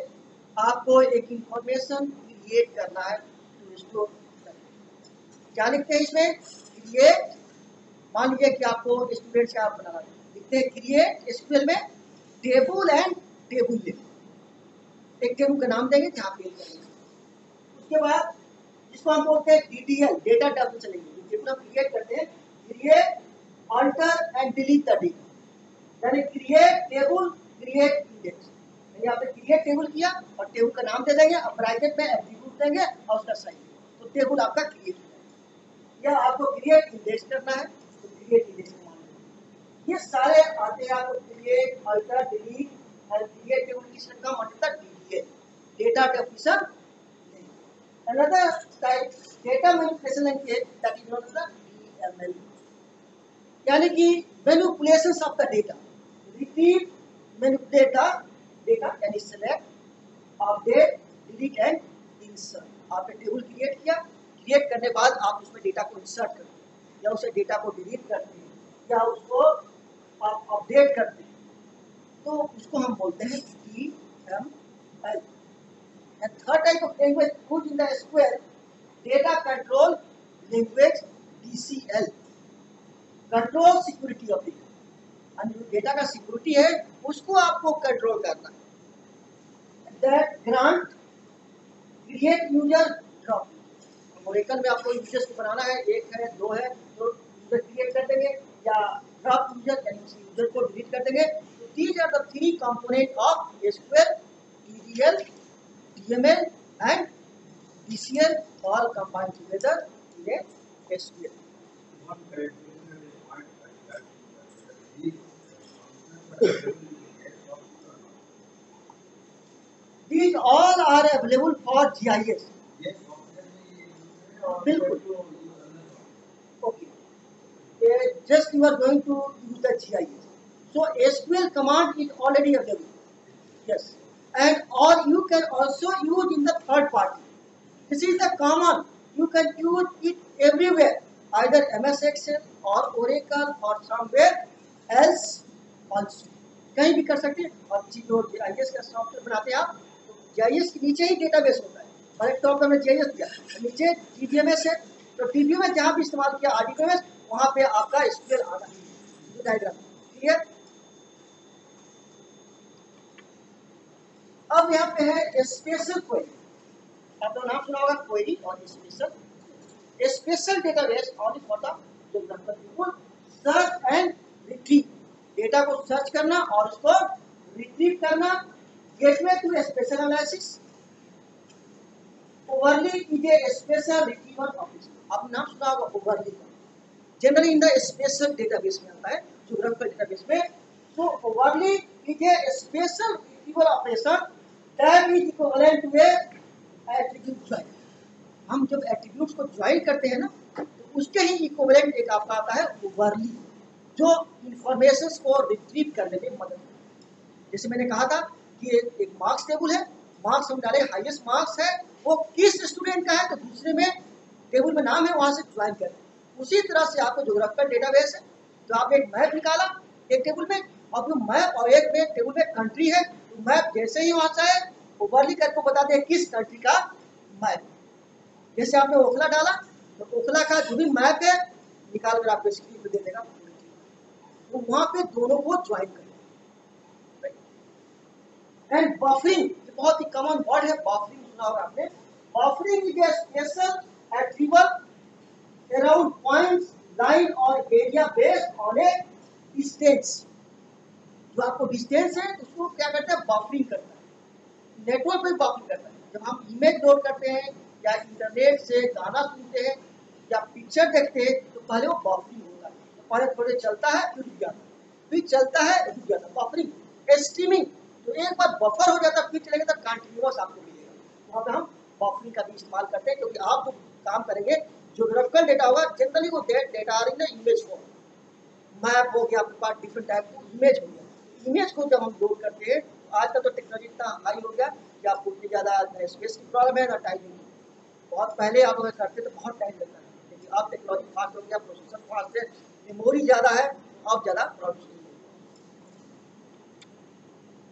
आपको एक इंफॉर्मेशन क्रिएट करना है टू स्टोर. क्या लिखते हैं इसमें? क्रिएट. मान लीजिए कि आपको स्टूडेंट से आप बनाना है, लिखते हैं क्रिएट SQL में टेबल एंड टेबल लिख. एक टेबल का नाम देंगे जहाँ पे करेंगे. उसके बाद जिसको हम बोलते हैं DTL, डेटा टेबल चलेंगे. टेबल हम क्रिएट करते हैं, create, alter and delete the data. यानी क्रिएट टेबल, क्रिएट इंडेक्स. यानी आपने क्रिएट टेबल किया और टेबल का नाम दे देंगे और ब्रैकेट में एट्रीब्यूट देंगे और उसका साइज, तो टेबल आपका क्रिएट हो जाएगा. या आपको क्रिएट इंडेक्स करना है तो क्रिएट इंडेक्स का नाम देंगे. ये सारे आते हैं आपको create, alter, delete and create table की का मतलब DTL, data definition. Another type, data manipulation language, that is known as the DML. यानी कि manipulations of the data, retrieve, manipulate the data, यानी select, update, delete and insert. आपने table create किया, create करने के बाद आप उसमें डेटा को इंसर्ट करते हैं या उसे डेटा को डिलीट करते हैं या उसको आप अपडेट करते हैं, तो उसको हम बोलते हैं DML। And third type of language used in the SQL, data control language, DCL, control security of data. जो डेटा का सिक्योरिटी है उसको आपको कंट्रोल करना है। That grant create user drop. Oracle में आपको यूजर्स को बनाना है, एक है, दो है, तो यूजर क्रिएट कर देंगे या ड्रॉप यूजर यानी उस यूजर को डिलीट कर देंगे। तो these are the three component of SQL, DDL, DML and DCL all combined together in a SQL. These all are available for GIS. बिल्कुल, okay. Just you are going to use the GIS. So SQL command is already available. Yes, and or you can also use in the third party. This is the common. You can use it everywhere, either MS Excel or Oracle or somewhere else also. कहीं भी कर सकते हैं। और जो GIS का software बनाते हैं आप, तो GIS के नीचे ही डेटाबेस होता है। और एक तौर पर हमने GIS दिया, नीचे DBMS है, तो DBMS जहाँ भी इस्तेमाल किया RDBMS, वहाँ पे आपका SQL आना है। Diagram clear? अब यहाँ पे है स्पेशल क्वेरी। आपका नाम सुना होगा, क्वेरी और special. Special database only for the geographical people, search and retrieve. Data को सर्च करना और उसको रिट्रीव करना। Gateway to special analysis. Overlay is a special retrieval office. आपने नाम सुना होगा ओवरली का, generally in the special database में आता है, ज्योग्राफिकल डेटाबेस में। तो overlay is a special retrieval operation that is equivalent to a attribute join. हम जब एट्रीब्यूट्स को ज्वाइन करते हैं ना, तो उसके ही इक्विवेलेंट एक आपका आता है ओवरली, जो इंफॉर्मेशंस को रिट्रीव करने में मदद करता है। जैसे मैंने कहा था कि एक मार्क्स टेबल है, मार्क्स हम डाले, हाईएस्ट मार्क्स है वो किस स्टूडेंट का है, तो दूसरे में टेबल में नाम है, वहां से ज्वाइन करें। उसी तरह से आपको ज्योग्राफिकल डेटाबेस है, तो आपने एक मैप निकाला एक टेबल में, और जो मैप और एक में टेबल में कंट्री है, तो मैप जैसे ही वहां से ओवरली करके बता दें किस कंट्री का मैप। जैसे आपने ओखला डाला, तो ओखला का जो भी मैप है निकाल कर आपको स्क्रीन पे दे देगा, तो वहां पे दोनों को ज्वाइन करें। एंड बफरिंग, बहुत ही कॉमन वर्ड है, बफरिंग सुना होगा आपने। Buffering is a special attribute around points, line और area based on a distance. जो आपको डिस्टेंस है उसको क्या करता है, बफरिंग करता है। नेटवर्क पे बफरिंग करता है। जब हम इमेज लोड करते हैं या इंटरनेट से गाना सुनते हैं या पिक्चर देखते हैं, तो पहले वो बफरिंग होता है, तो पहले थोड़े चलता है फिर रुक जाता है, फिर चलता है रुक जाता है, बफरिंग। स्ट्रीमिंग, तो एक बार बफर हो जाता है फिर चलेगा तो कंटिन्यूअस आपको मिलेगा। वहाँ पे हम बफरिंग का भी इस्तेमाल करते हैं, क्योंकि आप जो काम करेंगे ज्योग्राफिकल डेटा होगा, जनरली वो डेटा आ रही है इमेज फॉर्म, मैप हो गया आपके पास, डिफरेंट टाइप की इमेज हो गया। इमेज को जब हम लोड करते हैं, आजकल तो टेक्नोलॉजी इतना हाई हो गया कि आपको इतनी ज़्यादा स्पेस की प्रॉब्लम है ना टाइमिंग की। बहुत पहले आप अगर करते तो बहुत टाइम लगता है, लेकिन अब टेक्नोलॉजी फास्ट हो गया, प्रोसेसर फास्ट है, मेमोरी ज़्यादा है, अब ज़्यादा प्रॉब्लम नहीं है।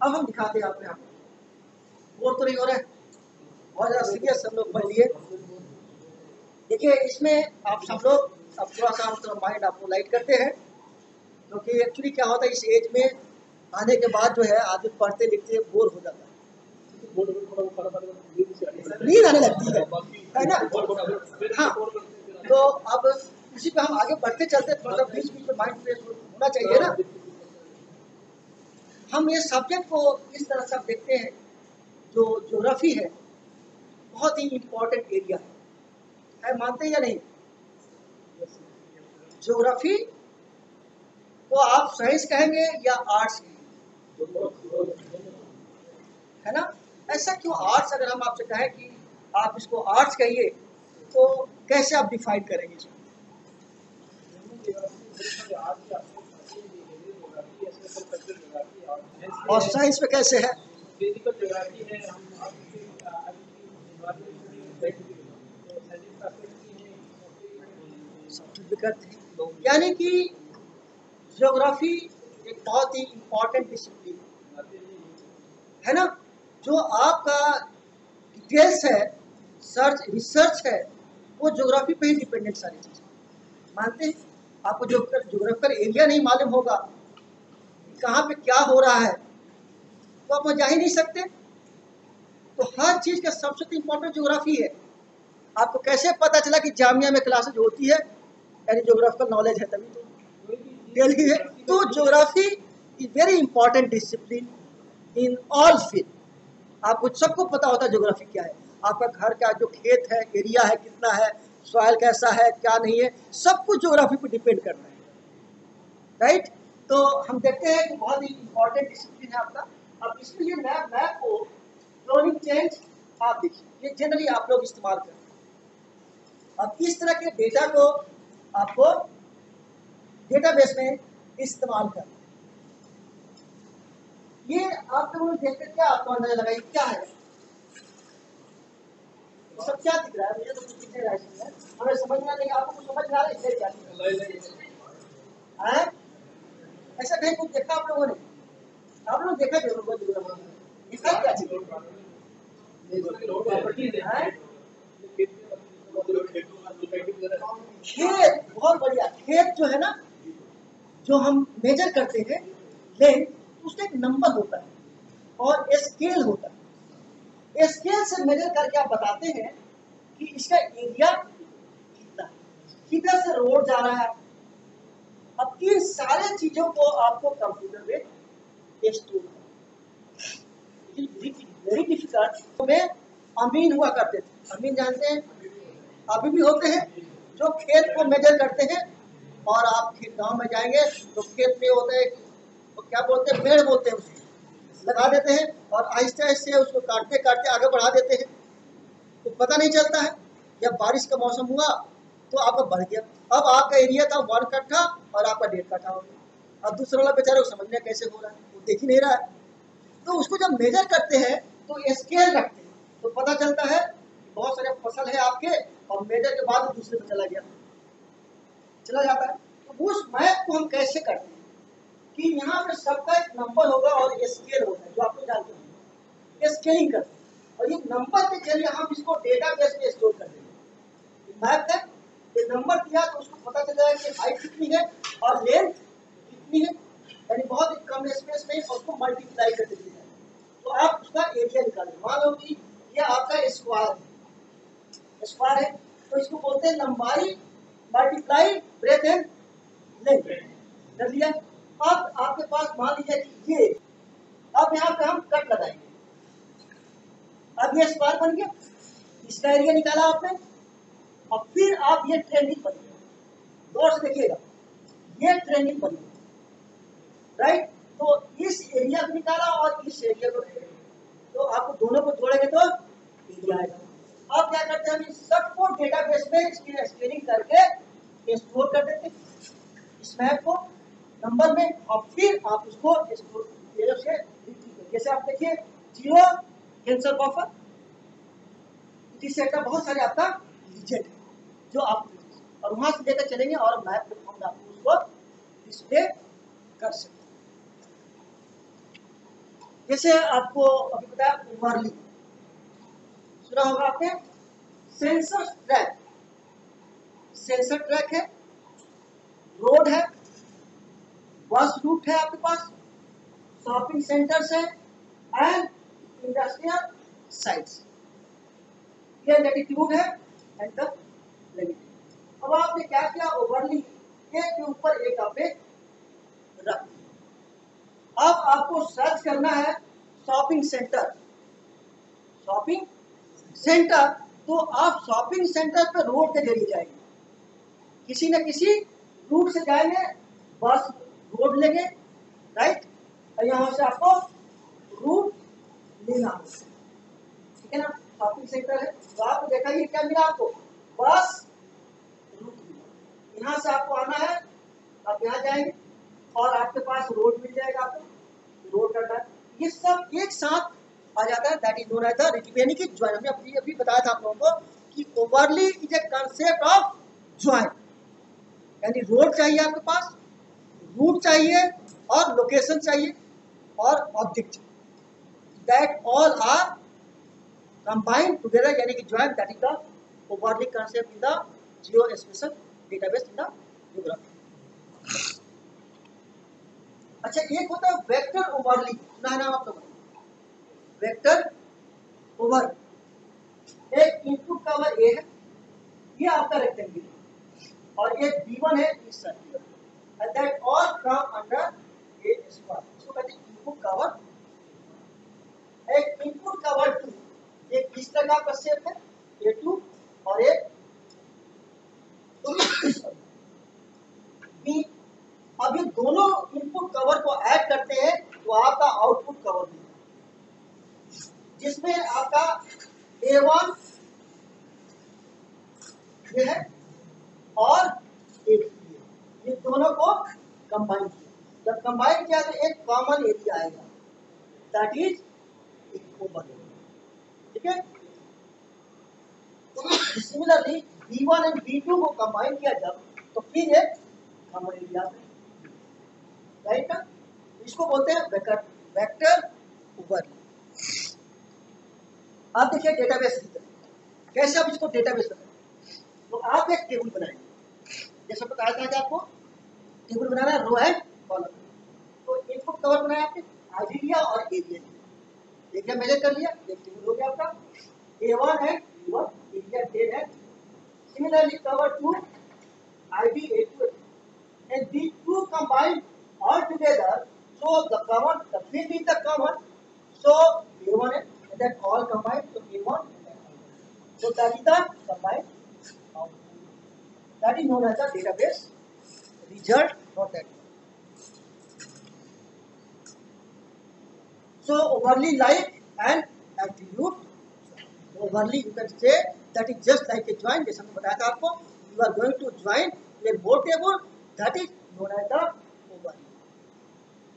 अब हम दिखाते हैं आपको, यहाँ बोर तो नहीं हो रहा है, बहुत ज़्यादा सीरियस सब लोग पढ़ लिए। देखिए इसमें आप सब लोग अब थोड़ा सा मतलब माइंड आपको लाइट करते हैं, क्योंकि एक्चुअली क्या होता है, इस एज में आने के बाद जो है आदमी पढ़ते लिखते बोर हो जाता है, नींद आने लगती है ना। हाँ, तो अब उसी पे हम आगे बढ़ते चलते, थोड़ा सा बीच बीच में माइंड फ्रेश होना चाहिए ना। हम ये सब्जेक्ट को इस तरह से देखते हैं, जो ज्योग्राफी है बहुत ही इम्पोर्टेंट एरिया है, मानते हैं या नहीं? ज्योग्राफी को आप साइंस कहेंगे या आर्ट्स कहेंगे, है ना? ऐसा क्यों आर्ट्स? अगर हम आपसे कहें कि आप इसको आर्ट्स कहिए, तो कैसे आप डिफाइन करेंगे इसको? और साइंस में कैसे है? फिजिकल ज्योग्राफी है, हम सर्टिफिकेट है, यानी कि ज्योग्राफी एक बहुत ही इम्पोर्टेंट डिसिप्लिन है ना, जो आपका डिटेल्स है, सर्च रिसर्च है, वो ज्योग्राफी पे ही डिपेंडेंट सारी चीज़ें मानते हैं। आपको जो ज्योग्राफिकल एरिया नहीं मालूम होगा कहाँ पे क्या हो रहा है तो आप वहाँ जा ही नहीं सकते। तो हर चीज़ का सबसे तो इम्पोर्टेंट ज्योग्राफी है। आपको कैसे पता चला कि जामिया में क्लासेज होती है, यानी ज्योग्राफिकल नॉलेज है तभी तो दिल्ली है। तो geography is very important discipline in all field. आपको सबको पता होता है ज्योग्राफी क्या है, आपका घर का जो खेत है, एरिया है, कितना है, सॉइल कैसा है, क्या नहीं है, सब कुछ ज्योग्राफी पर डिपेंड करता है, राइट। तो हम देखते हैं कि बहुत ही इंपॉर्टेंट डिसिप्लिन है आपका। अब इसके लिए मैप को क्लोनिंग चेंज आप देखिए, ये जनरली आप लोग इस्तेमाल करते हैं। अब इस तरह के डेटा को आपको डेटाबेस में इस्तेमाल करना, ये आप लोगों ने देखकर क्या आपको अंदाजा लगा क्या है, सब क्या दिख रहा है, मुझे तो कुछ दिख नहीं रहा है, हमें समझना नहीं, आपको कुछ समझ में आ रहा है इसलिए क्या है? ऐसा कहीं कुछ देखा आप लोगों ने? आप लोग देखा जरूर इसका क्या चीज खेत, बहुत बढ़िया। खेत जो है ना, जो हम मेजर करते हैं लेंथ, उसका एक नंबर होता है और स्केल होता है। स्केल से मेजर करके आप बताते हैं कि इसका एरिया कितना है, किधर से रोड जा रहा है। अब इन सारे चीजों को आपको कंप्यूटर में स्टोर वेरी डिफिकल्ट में अमीन हुआ करते थे। अमीन जानते हैं, अभी भी होते हैं, जो खेत को मेजर करते हैं। और आप गांव में जाएंगे तो खेत में होता है, तो क्या बोलते हैं, पेड़ बोलते हैं, उसे लगा देते हैं और आहिस्ते आहिस्ते उसको काटते काटते आगे बढ़ा देते हैं, तो पता नहीं चलता है। जब बारिश का मौसम हुआ तो आपका बढ़ गया, अब आपका एरिया था 1 कट्ठा और आपका 1.5 कट्ठा हो गया। अब दूसरा वाला बेचारा को समझ में कैसे हो रहा है, वो देख ही नहीं रहा है। तो उसको जब मेजर करते हैं तो स्केल रखते हैं, तो पता चलता है बहुत सारे फसल है आपके, और मेजर के बाद दूसरे पे चला जाता है। तो उस मैप को हम कैसे करते हैं कि यहाँ पे सबका एक नंबर होगा और स्केल होगा, जो आप लोग जानते हैं, स्केलिंग करते हैं, और ये नंबर के जरिए हम इसको डेटाबेस में स्टोर कर देंगे। मैप है, ये नंबर दिया तो उसको पता चल जाएगा कि हाइट कितनी है और लेंथ कितनी है, यानी बहुत ही कम स्पेस में उसको मल्टीप्लाई कर दिया जाए तो आप उसका एरिया निकालें। मान लो कि ये आपका स्क्वायर है, तो इसको बोलते हैं लंबाई मल्टीप्लाई ब्रेथ एंड लेंथ, कर दिया। अब आपके पास मान लीजिए कि ये, अब यहाँ पे हम कट लगाएंगे, अब ये स्क्वायर बन गया, इसका एरिया निकाला आपने, और फिर आप ये ट्रेंडिंग बन गया, गौर से देखिएगा, ये ट्रेंडिंग बन गया, राइट। तो इस एरिया को निकाला और इस एरिया को, तो आपको दोनों को जोड़ेंगे तो एरिया आएगा। अब क्या करते हैं, हम इस सबको डेटाबेस में इसकी स्केलिंग करके स्टोर कर देते हैं इस मैप को नंबर में, और फिर आप उसको स्टोर से, जैसे आप देखिए 0 कैंसर बफर, सेट का बहुत सारे आपका डिजिट है जो आप, और वहां से लेकर चलेंगे और मैप पे हम आपको उसको डिस्प्ले कर सकते हैं। जैसे आपको अभी बताया ओवरली, सुना होगा आपने, सेंसर ट्रैक, सेंसर ट्रैक है, रोड है, बस रूट है आपके पास, शॉपिंग सेंटर्स है एंड इंडस्ट्रियल साइट्स, ये लैटिट्यूड है एंड द लैटिट्यूड। अब आपने क्या किया, ओवरली एक के ऊपर एक आपने रख दिया। अब आपको सर्च करना है शॉपिंग सेंटर, शॉपिंग सेंटर, तो आप शॉपिंग सेंटर पे रोड के जरिए जाएंगे, किसी न किसी रूट से जाएंगे, बस रोड लेंगे, राइट, और यहाँ से आपको रूट लेना है, ठीक है ना। शॉपिंग सेंटर है तो आपको देखा ये क्या मिला, आपको बस रूट मिला, यहाँ से आपको आना है, आप यहाँ जाएंगे और आपके पास रोड मिल जाएगा, आपको रोड करना है। ये सब एक साथ आ जाता है, that is known as the relative, यानी कि ज्वाइन। हमने अभी बताया था आप लोगों को कि overlay is a concept of join, यानी रोड चाहिए आपके पास, रूट चाहिए और लोकेशन चाहिए और object, that all are combined together, यानी कि join, that is the overlay concept in the geo special database in the geography. अच्छा, एक होता है वेक्टर ओवरली, सुना है नाम आप लोगों ने? वेक्टर ओवर, एक इनपुट का ओवर ए है, ये आपका रेक्टेंगल, और एक B1 है इस circle, and that all come under A square, इसको कहते हैं इनपुट कवर। एक इनपुट कवर 2, एक इस तरह का शेप है A2, और एक B। अब ये दोनों इनपुट कवर को ऐड करते हैं तो आपका आउटपुट कवर मिलता है, जिसमें आपका A1 ये है और A2 ये दोनों को कंबाइन किया। जब कंबाइन किया तो एक कॉमन एरिया आएगा, दैट इज ओवर, ठीक है। सिमिलरली B1 एंड B2 को कंबाइन किया जब, तो फिर एक कॉमन एरिया, राइट ना, इसको बोलते हैं वेक्टर ओवरले। आप देखिए डेटाबेस कैसे आप इसको डेटाबेस बनाएंगे, तो आप एक टेबल बनाएंगे, जैसे बताया था कि आपको टेबल बनाना है रो एंड कॉलम। तो इनपुट कवर बनाया आपने, आईडी लिया और एरिया लिया, एरिया मेजर कर लिया, एक टेबल हो गया आपका A1 है B1, एरिया 10 है। Similarly cover 2 ID A2 and these two combined all together, so the common, the field is the common, so A1 and then all combined, so A1 and then all. So that is the combined output. That is known as the database result for that. So overly like an attribute. Overly you can say that is just like a join, जैसे हमने बताया था आपको, you are going to join a more table, that is known as the overly.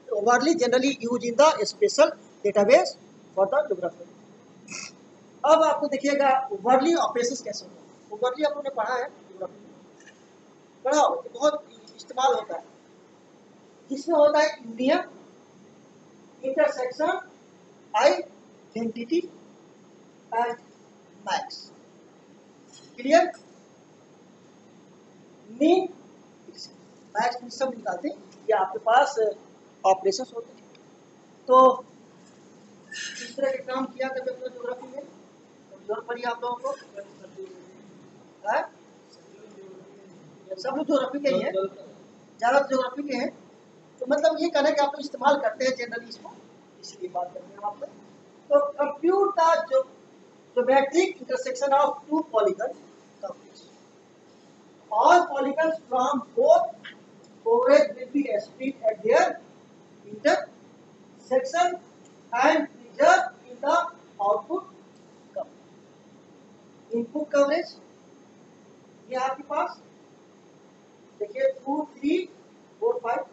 Overly generally used in the special database for the geography. अब आपको देखिएगा overly operations कैसे होता है। ओवरली आप लोगों ने पढ़ा है ज्योग्राफी में, पढ़ा हो, तो बहुत इस्तेमाल होता है। इसमें होता है union, intersection, identity and match. Clear? Mean match सब निकालते हैं, ये आपके पास ऑपरेशंस होते हैं। तो इस तरह के काम किया करते हैं ज्योग्राफी में, जरूरत पड़ी आप लोगों को, सब लोग ज्योग्राफी के ही हैं, ज्यादा ज्योग्राफी के हैं, तो मतलब ये कहना है कि आप लोग इस्तेमाल करते हैं जनरली इसको, इसलिए बात करते हैं आप लोग। तो compute the geometric intersection of two polygon coverage, all polygons from both coverage will be split at their intersection and result in the output coverage. Input coverage ये आपके पास देखिए 2, 3, 4, 5,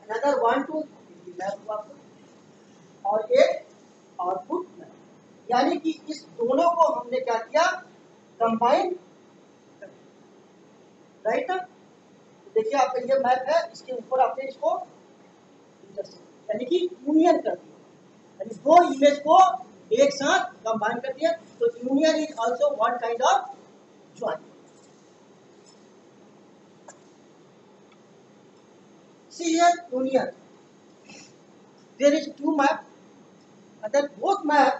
another 1, 2, 3 मैप हुआ, और एक आउटपुट मैप, यानी कि इस दोनों को हमने क्या किया, कंबाइन, राइट ना। देखिए आपका ये मैप है, इसके ऊपर आपने इसको यानी कि यूनियन कर दिया, यानी दो इमेज को एक साथ कंबाइन कर दिया, तो union is also one kind of join. See here union, there is two map and then both map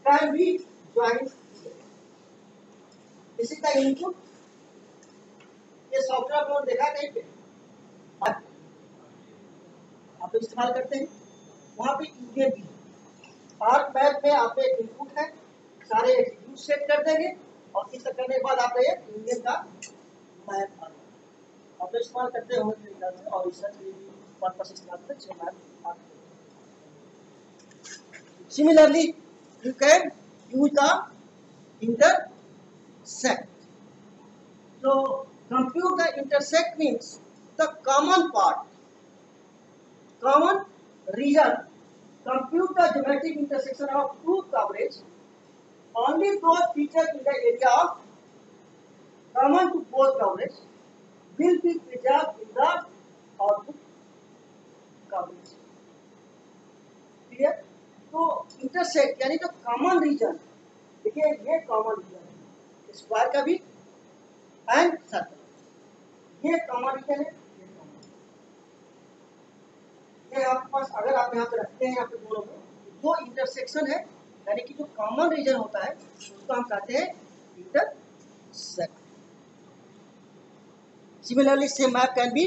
can be joined together. This is the input. ये सॉफ्टवेयर आप लोगों ने देखा कहीं पे, आप इस्तेमाल करते हैं, वहाँ पे यूनियन भी है। आर्क मैप में आप एक इनपुट है, सारे एट्रीब्यूट सेट कर देंगे, और इस करने के बाद आप ये यूनियन का मैप आ जाएगा। आप इस्तेमाल करते होंगे मेरे ख्याल से, और रिसर्च के लिए पर्पस इस्तेमाल करते हैं मैप आते हैं। Similarly, you can use the intersect. So, compute the intersect means the common part, common region compute the geometric intersection of two coverage. Only those features in the area of common to both coverage will be preserved in the output coverage. Clear? तो intersect यानी जो common reason, देखिए ये common reason है square का भी and circle, ये common reason है, ये आपके पास अगर आप यहाँ पे रखते हैं यहाँ पे दोनों में जो इंटरसेक्शन है यानी कि जो कॉमन रीजन होता है उसको हम कहते हैं intersect. Similarly, same map can be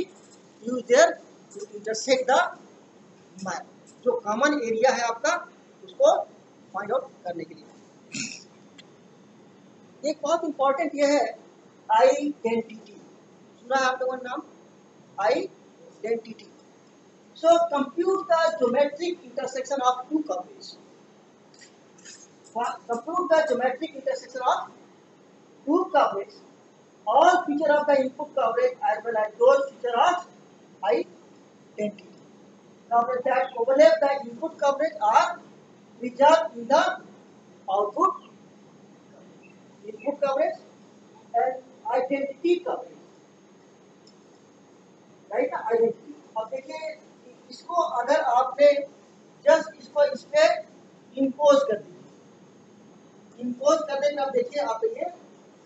used there to intersect the map. जो कॉमन एरिया है आपका उसको फाइंड आउट करने के लिए. एक बहुत इंपॉर्टेंट ये है आइडेंटिटी. सुना है आप लोगों ने नाम identity. So compute the geometric intersection of two coverage. Compute the geometric intersection of two coverage. All feature of the input coverage as well as those feature of identity. Coverage that overlap the input coverage are preserved in the output coverage. Input coverage and identity coverage. Right? Identity. अब देखिए इसको अगर आपने just इसको इस पे impose कर दीजिए, इम्पोज कर देंगे अब देखिए आप ये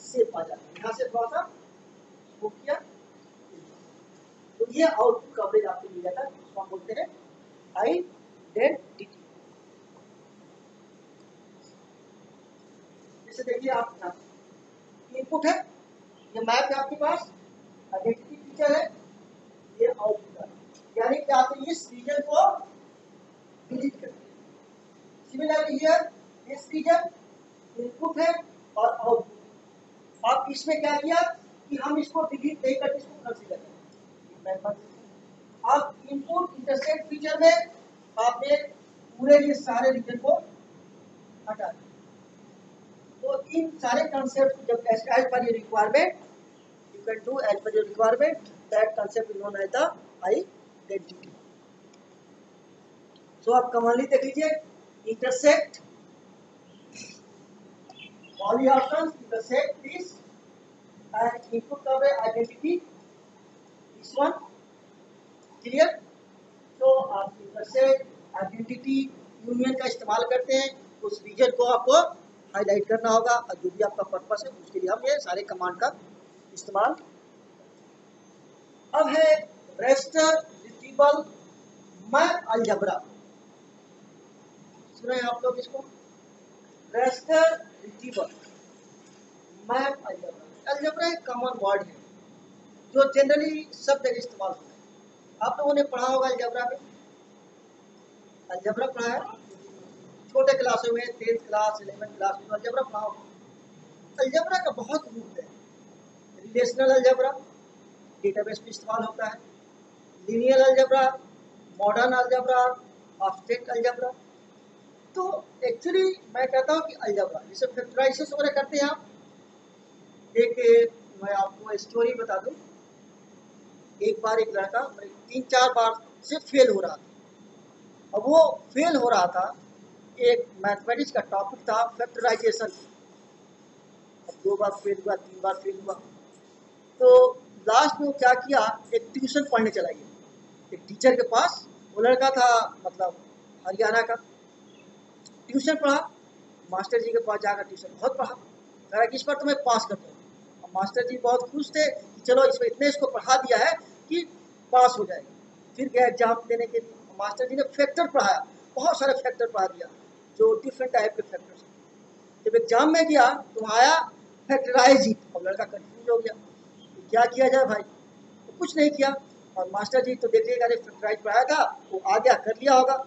शेप आ जाता है. यहाँ से थोड़ा सा वो किया तो ये आउटपुट कवरेज आपको मिल जाता है. इसको हम बोलते हैं आइडेंटिटी. जैसे देखिए आप इनपुट है, ये मैप है आपके पास, आइडेंटिटी फीचर है, ये आउटपुट है. यानी कि आप इस रीजन को डिलीट करते हैं. Similarly here this region input है और आउटपुट. आप इसमें क्या किया कि हम इसको डिलीट नहीं करते, इसको कंसीडर करते. आप इनपुट इंटरसेक्ट फीचर में आपने पूरे ये सारे रीजन को हटा दिया. तो इन सारे कंसेप्ट को जब as per your requirement you can do as per your requirement. That concept is known as the identity. So आप कॉमनली देख लीजिए intersect all the options intersect this and input coverage identity this one. Clear? तो आप intersect identity union का इस्तेमाल करते हैं. उस रीजन को आपको हाईलाइट करना होगा और जो भी आपका पर्पस है उसके लिए हम ये सारे कमांड का इस्तेमाल. अब है रेस्टर रिट्रीवल मैप अलजेब्रा. सुन रहे हैं आप लोग इसको? Raster retrieval map algebra. Algebra एक कॉमन वर्ड है जो जनरली सब जगह इस्तेमाल होता है. आप लोगों ने पढ़ा होगा अलजेब्रा में, अलजेब्रा पढ़ा है छोटे क्लासों में, 10th क्लास 11th क्लास में अलजेब्रा पढ़ा होगा. अलजेब्रा का बहुत रूप है. रिलेशनल अलजेब्रा डेटाबेस में इस्तेमाल होता है, linear algebra, modern algebra, object algebra. तो एक्चुअली मैं कहता हूँ कि अलजेब्रा जैसे फैक्टराइजेशन वगैरह करते हैं आप. एक मैं आपको स्टोरी बता दूं. एक बार एक लड़का 3-4 बार से फेल हो रहा था. अब वो फेल हो रहा था, एक मैथमेटिक्स का टॉपिक था फैक्टराइजेशन. अब 2 बार फेल हुआ, 3 बार फेल हुआ. तो लास्ट में वो क्या किया, एक ट्यूशन पढ़ने चला गया एक टीचर के पास. वो लड़का था मतलब हरियाणा का. ट्यूशन पढ़ा, मास्टर जी के पास जाकर ट्यूशन बहुत पढ़ा. कहा कि इस पर तो मैं पास कर दूँ. मास्टर जी बहुत खुश थे कि चलो इसमें इतने इसको पढ़ा दिया है कि पास हो जाएगा. फिर गया एग्जाम देने के लिए. मास्टर जी ने फैक्टर पढ़ाया, बहुत सारे फैक्टर पढ़ा दिया जो डिफरेंट टाइप के फैक्टर्स. जब एग्जाम में गया तो आया फैक्टराइज ही. अब लड़का कंफ्यूज हो गया तो क्या किया जाए भाई. तो कुछ नहीं किया. और मास्टर जी तो देखिएगा फैक्टराइज पढ़ाया था, वो आ गया, कर लिया होगा.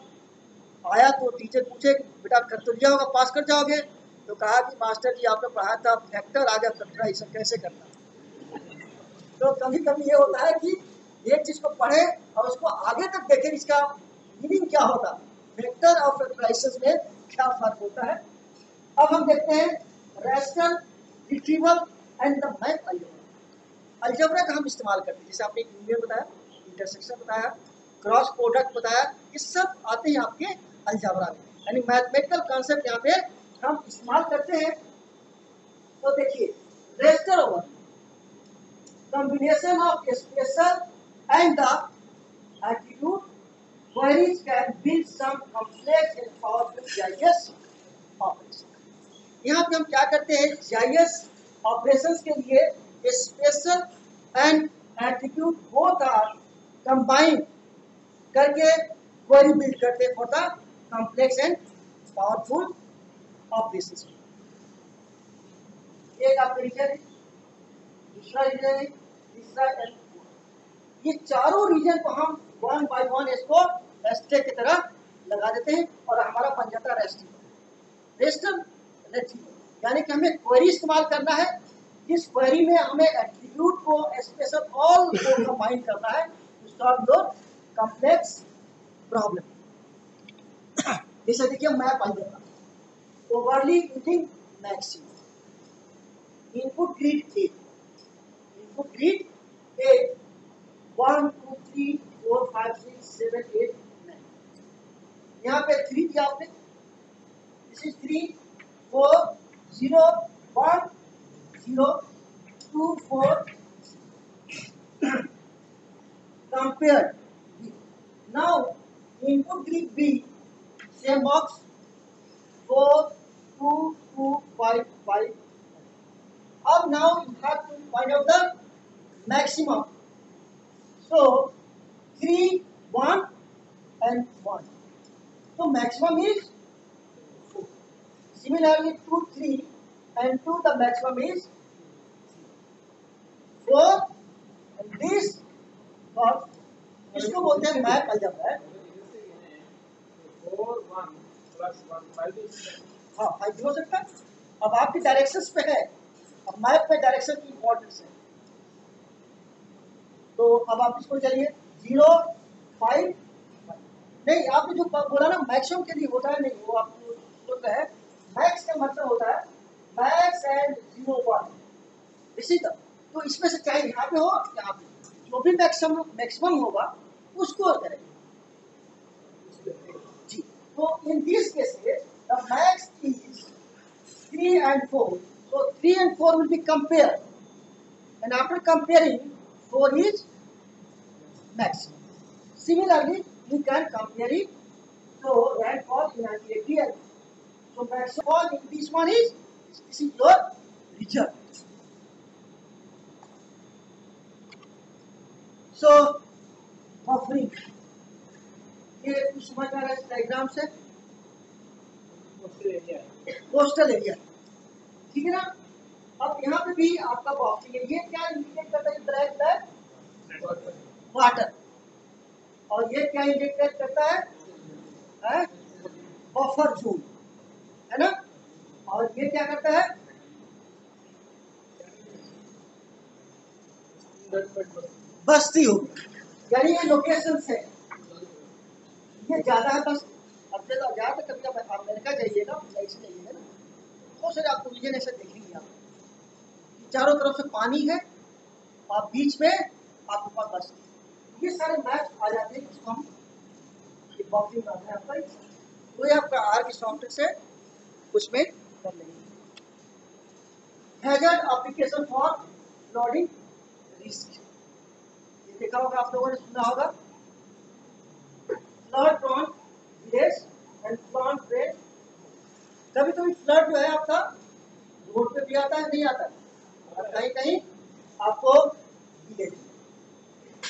आया तो टीचर पूछे बेटा कर तो लिया होगा, पास कर जाओगे. तो कहा कि मास्टर जी आपने पढ़ाया था फैक्टर, आ गया फैक्टराइजेशन कैसे करना. तो कभी कभी ये होता है कि एक चीज को पढ़े और उसको आगे तक देखें इसका मीनिंग क्या होता है, फैक्टर और फैक्टराइजेशन में क्या फर्क होता है. अब हम देखते हैं raster retrieval and the map algebra. Algebra का हम इस्तेमाल करते हैं जैसे आपने यूनियन बताया, इंटरसेक्शन बताया, क्रॉस प्रोडक्ट बताया, ये सब आते हैं आपके अलजेब्रा में, यानी मैथमेटिकल कॉन्सेप्ट यहाँ पे हम इस्तेमाल करते हैं। तो देखिए raster over combination of special and the attribute queries can build some complex and powerful GIS operation। यहाँ पे हम क्या करते हैं, GIS operations के लिए special and attribute both are combined करके query build करते हैं for the complex and powerful operations। एक आपका रीजन है, दूसरा रीजन है, तीसरा एंड फोर्थ। ये चारों रीजन को हम वन बाय वन इसको रेस्टर की तरह लगा देते हैं और हमारा बन जाता है रेस्टर रेट्रीवर। यानी कि हमें क्वेरी इस्तेमाल करना है, जिस क्वेरी में हमें एट्रीब्यूट को स्पेशल ऑल को कंबाइन करना है to solve your complex problem. जैसे देखिए map algebra, overlay using maximum, input grid A, input grid A 1 2 3 4 5 6 7 8 9, यहाँ पे 3 दिया आपने, this is 3 4 0 1 0 2 4 compare। now input grid B, same box 4 2 2 5 5। अब now you have to find out the maximum, so 3 1 and 1, so maximum is 4। similarly 2 3 and 2, the maximum is 4 and this box, इसको बोलते हैं map algebra है। 4 1 plus 1 5 हाँ 5 हो सकता है। अब आपकी डायरेक्शंस पे है, अब मैप पे डायरेक्शन की इंपॉर्टेंस है। तो अब आप इसको चलिए 0 5 नहीं, आपने जो बोला ना मैक्सिमम के लिए होता है, नहीं वो आपको होता है, मैक्स का मतलब होता है मैक्स एंड 0 1 इसी तरह। तो इसमें से चाहे यहाँ पे हो यहाँ पे, जो भी मैक्सिमम होगा उसको करेंगे जी। तो in this cases the max is 3 and 4, so 3 and 4 will be compared, and after comparing 4 is maximum. Similarly you can compare it, so rainfall in an area, so maximum in this one is, this is your result। so buffering, ये कुछ समझ में आ रहा है इस diagram से, coastal area, ठीक है ना। अब यहाँ पे भी आपका बफरिंग है, ये क्या इंडिकेट करता है, ब्लैक ब्लैक वाटर, और ये क्या इंडिकेट करता है बफर जोन, है ना। और ये क्या करता है, बस्ती होगी, यानी ये लोकेशन है, ये ज्यादा है बस। अब ज्यादा कभी आप अमेरिका जाइएगा, ऐसे जाइएगा ना, बहुत सारे आपको रीजन ऐसे देखेंगे आप, चारों तरफ से पानी है और बीच में आपके पास बस, ये सारे मैच आ जाते हैं, इसको हम बॉक्सिंग करते हैं आपका, तो ये आपका आर की सॉफ्टवेयर से उसमें कर लेंगे। Hazard application for flooding risk, ये देखा होगा आप लोगों ने, सुना होगा, flood prone village and plant drain. कभी कभी फ्लड जो है आपका रोड पे भी आता है, नहीं आता है, और कहीं कहीं आपको विलेज,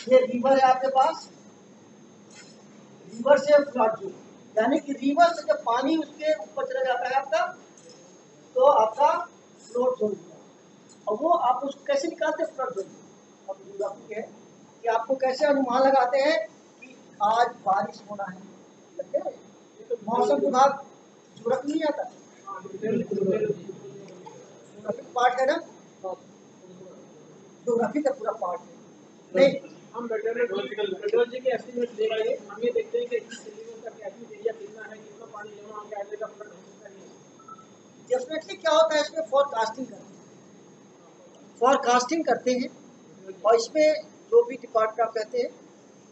ये रिवर है आपके पास, रिवर से फ्लड जो, यानी कि रिवर से जब पानी उसके ऊपर चला जाता है आपका, तो आपका फ्लड जोन होता है। और वो आप उसको कैसे निकालते हैं फ्लड जोन, अब ज्योग्राफी है कि आपको कैसे अनुमान लगाते हैं कि आज बारिश होना है, लगते हैं तो मौसम विभाग ज्योग्राफी नहीं आता, ज्योग्राफी पार्ट है ना, ज्योग्राफी का पूरा पार्ट है। नहीं हम मेट्रोलॉजी के एस्टीमेट दे रहे हैं, हम ये देखते हैं कि इस सेंटीमीटर का कैपिंग एरिया कितना है, कितना पानी जमा होकर आगे का फ्लड हो सकता है। डेफिनेटली क्या होता है, इसमें फॉरकास्टिंग करते हैं, और इसमें जो भी डिपार्टमेंट आप कहते हैं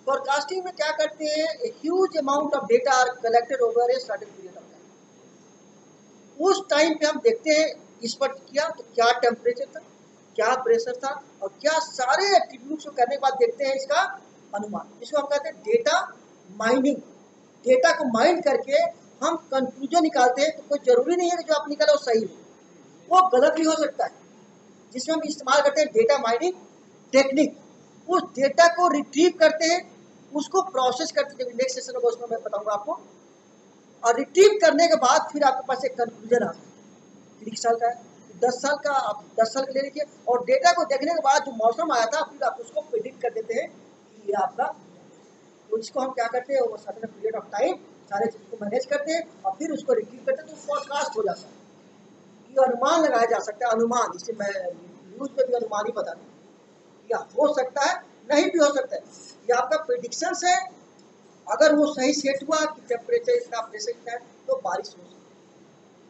फोरकास्टिंग में क्या करते हैं, a huge amount of data are collected over a certain period of time. उस टाइम पे हम देखते हैं इस पर किया तो क्या टेम्परेचर था, क्या प्रेशर था और क्या सारे एट्रीब्यूट्स को करने के बाद देखते हैं इसका अनुमान। इसको हम कहते हैं डेटा माइनिंग। डेटा को माइन करके हम कंक्लूजन निकालते हैं। तो कोई जरूरी नहीं है कि जो आप निकाले वो सही हो, वो गलत भी हो सकता है। जिसमें हम इस्तेमाल करते हैं डेटा माइनिंग टेक्निक। उस डेटा को रिट्रीव करते हैं, उसको प्रोसेस करते हैं, नेक्स्ट सेशन होगा उसमें मैं बताऊंगा आपको। और रिट्रीव करने के बाद फिर आपके पास एक कंक्लूजन आता है। फिर 1 साल का है, 10 साल का, आप 10 साल का ले लीजिए। और डेटा को देखने के बाद जो मौसम आया था फिर आप उसको प्रिडिक्ट कर देते हैं कि ये आपका। तो इसको हम क्या करते हैं, वो सर्टेन पीरियड ऑफ टाइम सारे चीज़ को मैनेज करते हैं और फिर उसको रिट्रीव करते हैं। तो फोरकास्ट हो जाता है, ये अनुमान लगाया जा सकता है। अनुमान, इससे मैं न्यूज में भी अनुमान ही बता दूँ, या हो सकता है नहीं भी हो सकता है। ये आपका प्रेडिक्शन है। अगर वो सही सेट हुआ कि टेम्परेचर इतना, प्रेशर इतना है, तो बारिश हो सकती है।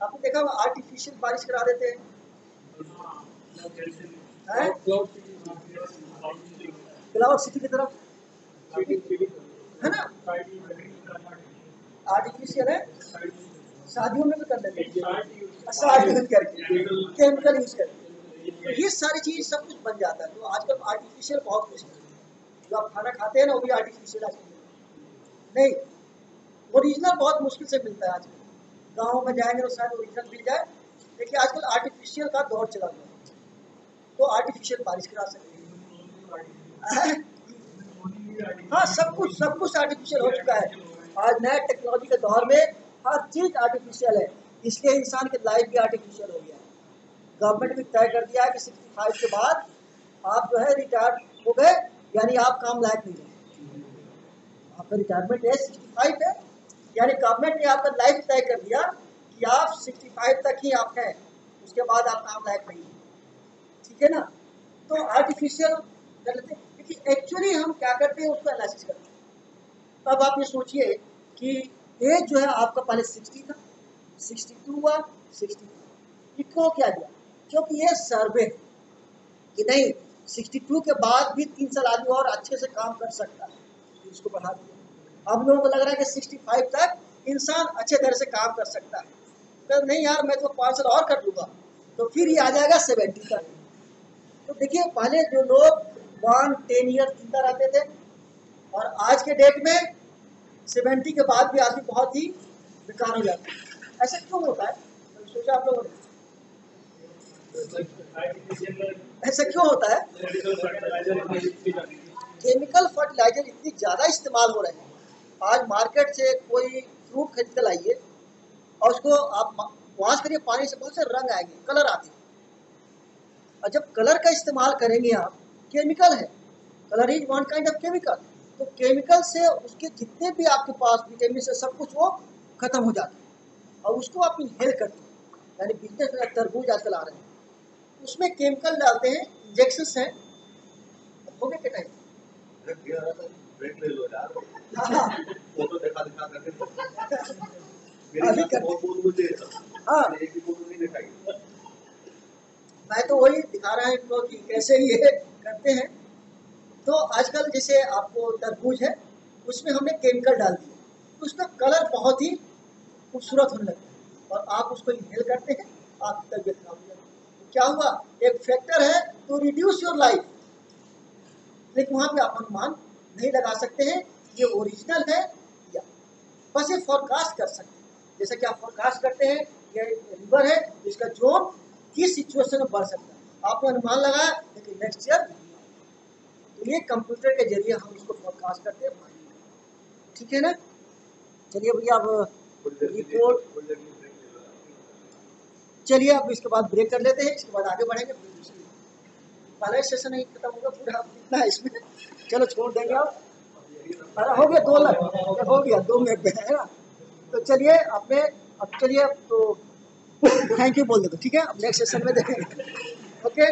आपने देखा होगा आर्टिफिशियल बारिश करा देते हैं, क्लाउड सिटी की तरफ, है ना, आर्टिफिशियल है। शादियों में भी कर देते हैं, शादी यूज करके, केमिकल यूज करके, तो ये सारी चीज सब कुछ बन जाता है। तो आजकल आर्टिफिशियल बहुत कुछ है। जो आप खाना खाते हैं ना वो भी आर्टिफिशियल आजकल नहीं, ओरिजिनल बहुत मुश्किल से मिलता है आजकल। गाँव में जाएंगे तो शायद ओरिजिनल मिल जाए, लेकिन आजकल आर्टिफिशियल का दौर चला हुआ है। तो आर्टिफिशियल बारिश करा सकते हैं। हाँ, सब कुछ आर्टिफिशियल हो चुका है। आज नए टेक्नोलॉजी के दौर में हर चीज आर्टिफिशियल है, इसलिए इंसान की लाइफ भी आर्टिफिशियल हो गया है। गवर्नमेंट भी तय कर दिया है कि 65 के बाद आप जो है रिटायर हो गए, यानी आप काम लायक नहीं रहे। आपका रिटायरमेंट एज 65 है, यानी गवर्नमेंट ने आपका लाइफ तय कर दिया कि आप 65 तक ही आप हैं, उसके बाद आप काम लायक नहीं है। ठीक है ना। तो आर्टिफिशियल कर लेते हैं, लेकिन एक्चुअली हम क्या करते हैं उसको एनालिसिस करते हैं। अब आप ये सोचिए कि एज जो है आपका पहले 60 था, 62 हुआ, 64, इसको क्या दिया, क्योंकि ये सर्वे कि नहीं 62 के बाद भी 3 साल आदमी और अच्छे से काम कर सकता है, इसको बढ़ा दिया। अब लोगों को लग रहा है कि 65 तक इंसान अच्छे तरह से काम कर सकता है, तो नहीं यार मैं तो 5 साल और कर लूँगा, तो फिर ये आ जाएगा 70 तक। तो देखिए पहले जो लोग 1-10 ईयर जिंदा रहते थे, और आज के डेट में 70 के बाद भी आदमी बहुत ही बेकार हो जाता है। ऐसा क्यों होता है, सोचा आप लोगों ने ऐसा क्यों होता है? केमिकल फर्टिलाइजर इतनी ज़्यादा इस्तेमाल हो रहे हैं। आज मार्केट से कोई फ्रूट खरीद कर लाइए और उसको आप वॉश करिए पानी से, बहुत से रंग आएंगे, कलर आते हैं। और जब कलर का इस्तेमाल करेंगे आप, केमिकल है, colour is one kind of chemical, तो केमिकल से उसके जितने भी आपके पास विटामिन से सब कुछ वो खत्म हो जाता है और उसको आप इनहेल करते हैं। यानी बिजनेस में तरबूज आजकल आ रहे हैं, उसमें केमिकल डालते हैं, इंजेक्शन है। हो गया क्या टाइम? ब्रेक ले लो यार, फोटो दिखा करके अभी कर मुझे हाँ, एक भी फोटो नहीं दिखाई। मैं तो वही दिखा रहा है इनको कि कैसे ये करते हैं। तो आजकल जैसे आपको तरबूज है, उसमें हमने केमिकल डाल दिया, तो उसका कलर बहुत ही खूबसूरत होने लगता है और आप उसको इनहेल करते हैं, आपकी तबीयत खराब हो जाती है। तो क्या हुआ, एक फैक्टर है टू रिड्यूस योर लाइफ, लेकिन वहाँ पे आप अनुमान नहीं लगा सकते हैं ये ओरिजिनल है या, बस ये फोरकास्ट कर सकते हैं। जैसे कि आप फोरकास्ट करते हैं ये रिवर है, इसका जोन किस सिचुएशन में बढ़ सकता है, आपने अनुमान लगाया लेकिन नेक्स्ट ईयर। तो ये कंप्यूटर के जरिए हम इसको फोरकास्ट करते हैं। ठीक है ना। चलिए भैया अब रिपोर्ट, चलिए अब इसके बाद ब्रेक कर लेते हैं, इसके बाद आगे बढ़ेंगे। पहला सेशन नहीं खत्म होगा पूरा इतना है इसमें, चलो छोड़ देंगे अब। अरे हो गया 2 लाख हो गया 2 मिनट में, है ना। तो चलिए अपने अब चलिए तो थैंक यू बोल देते, ठीक है। अब नेक्स्ट सेशन में देखेंगे। ओके।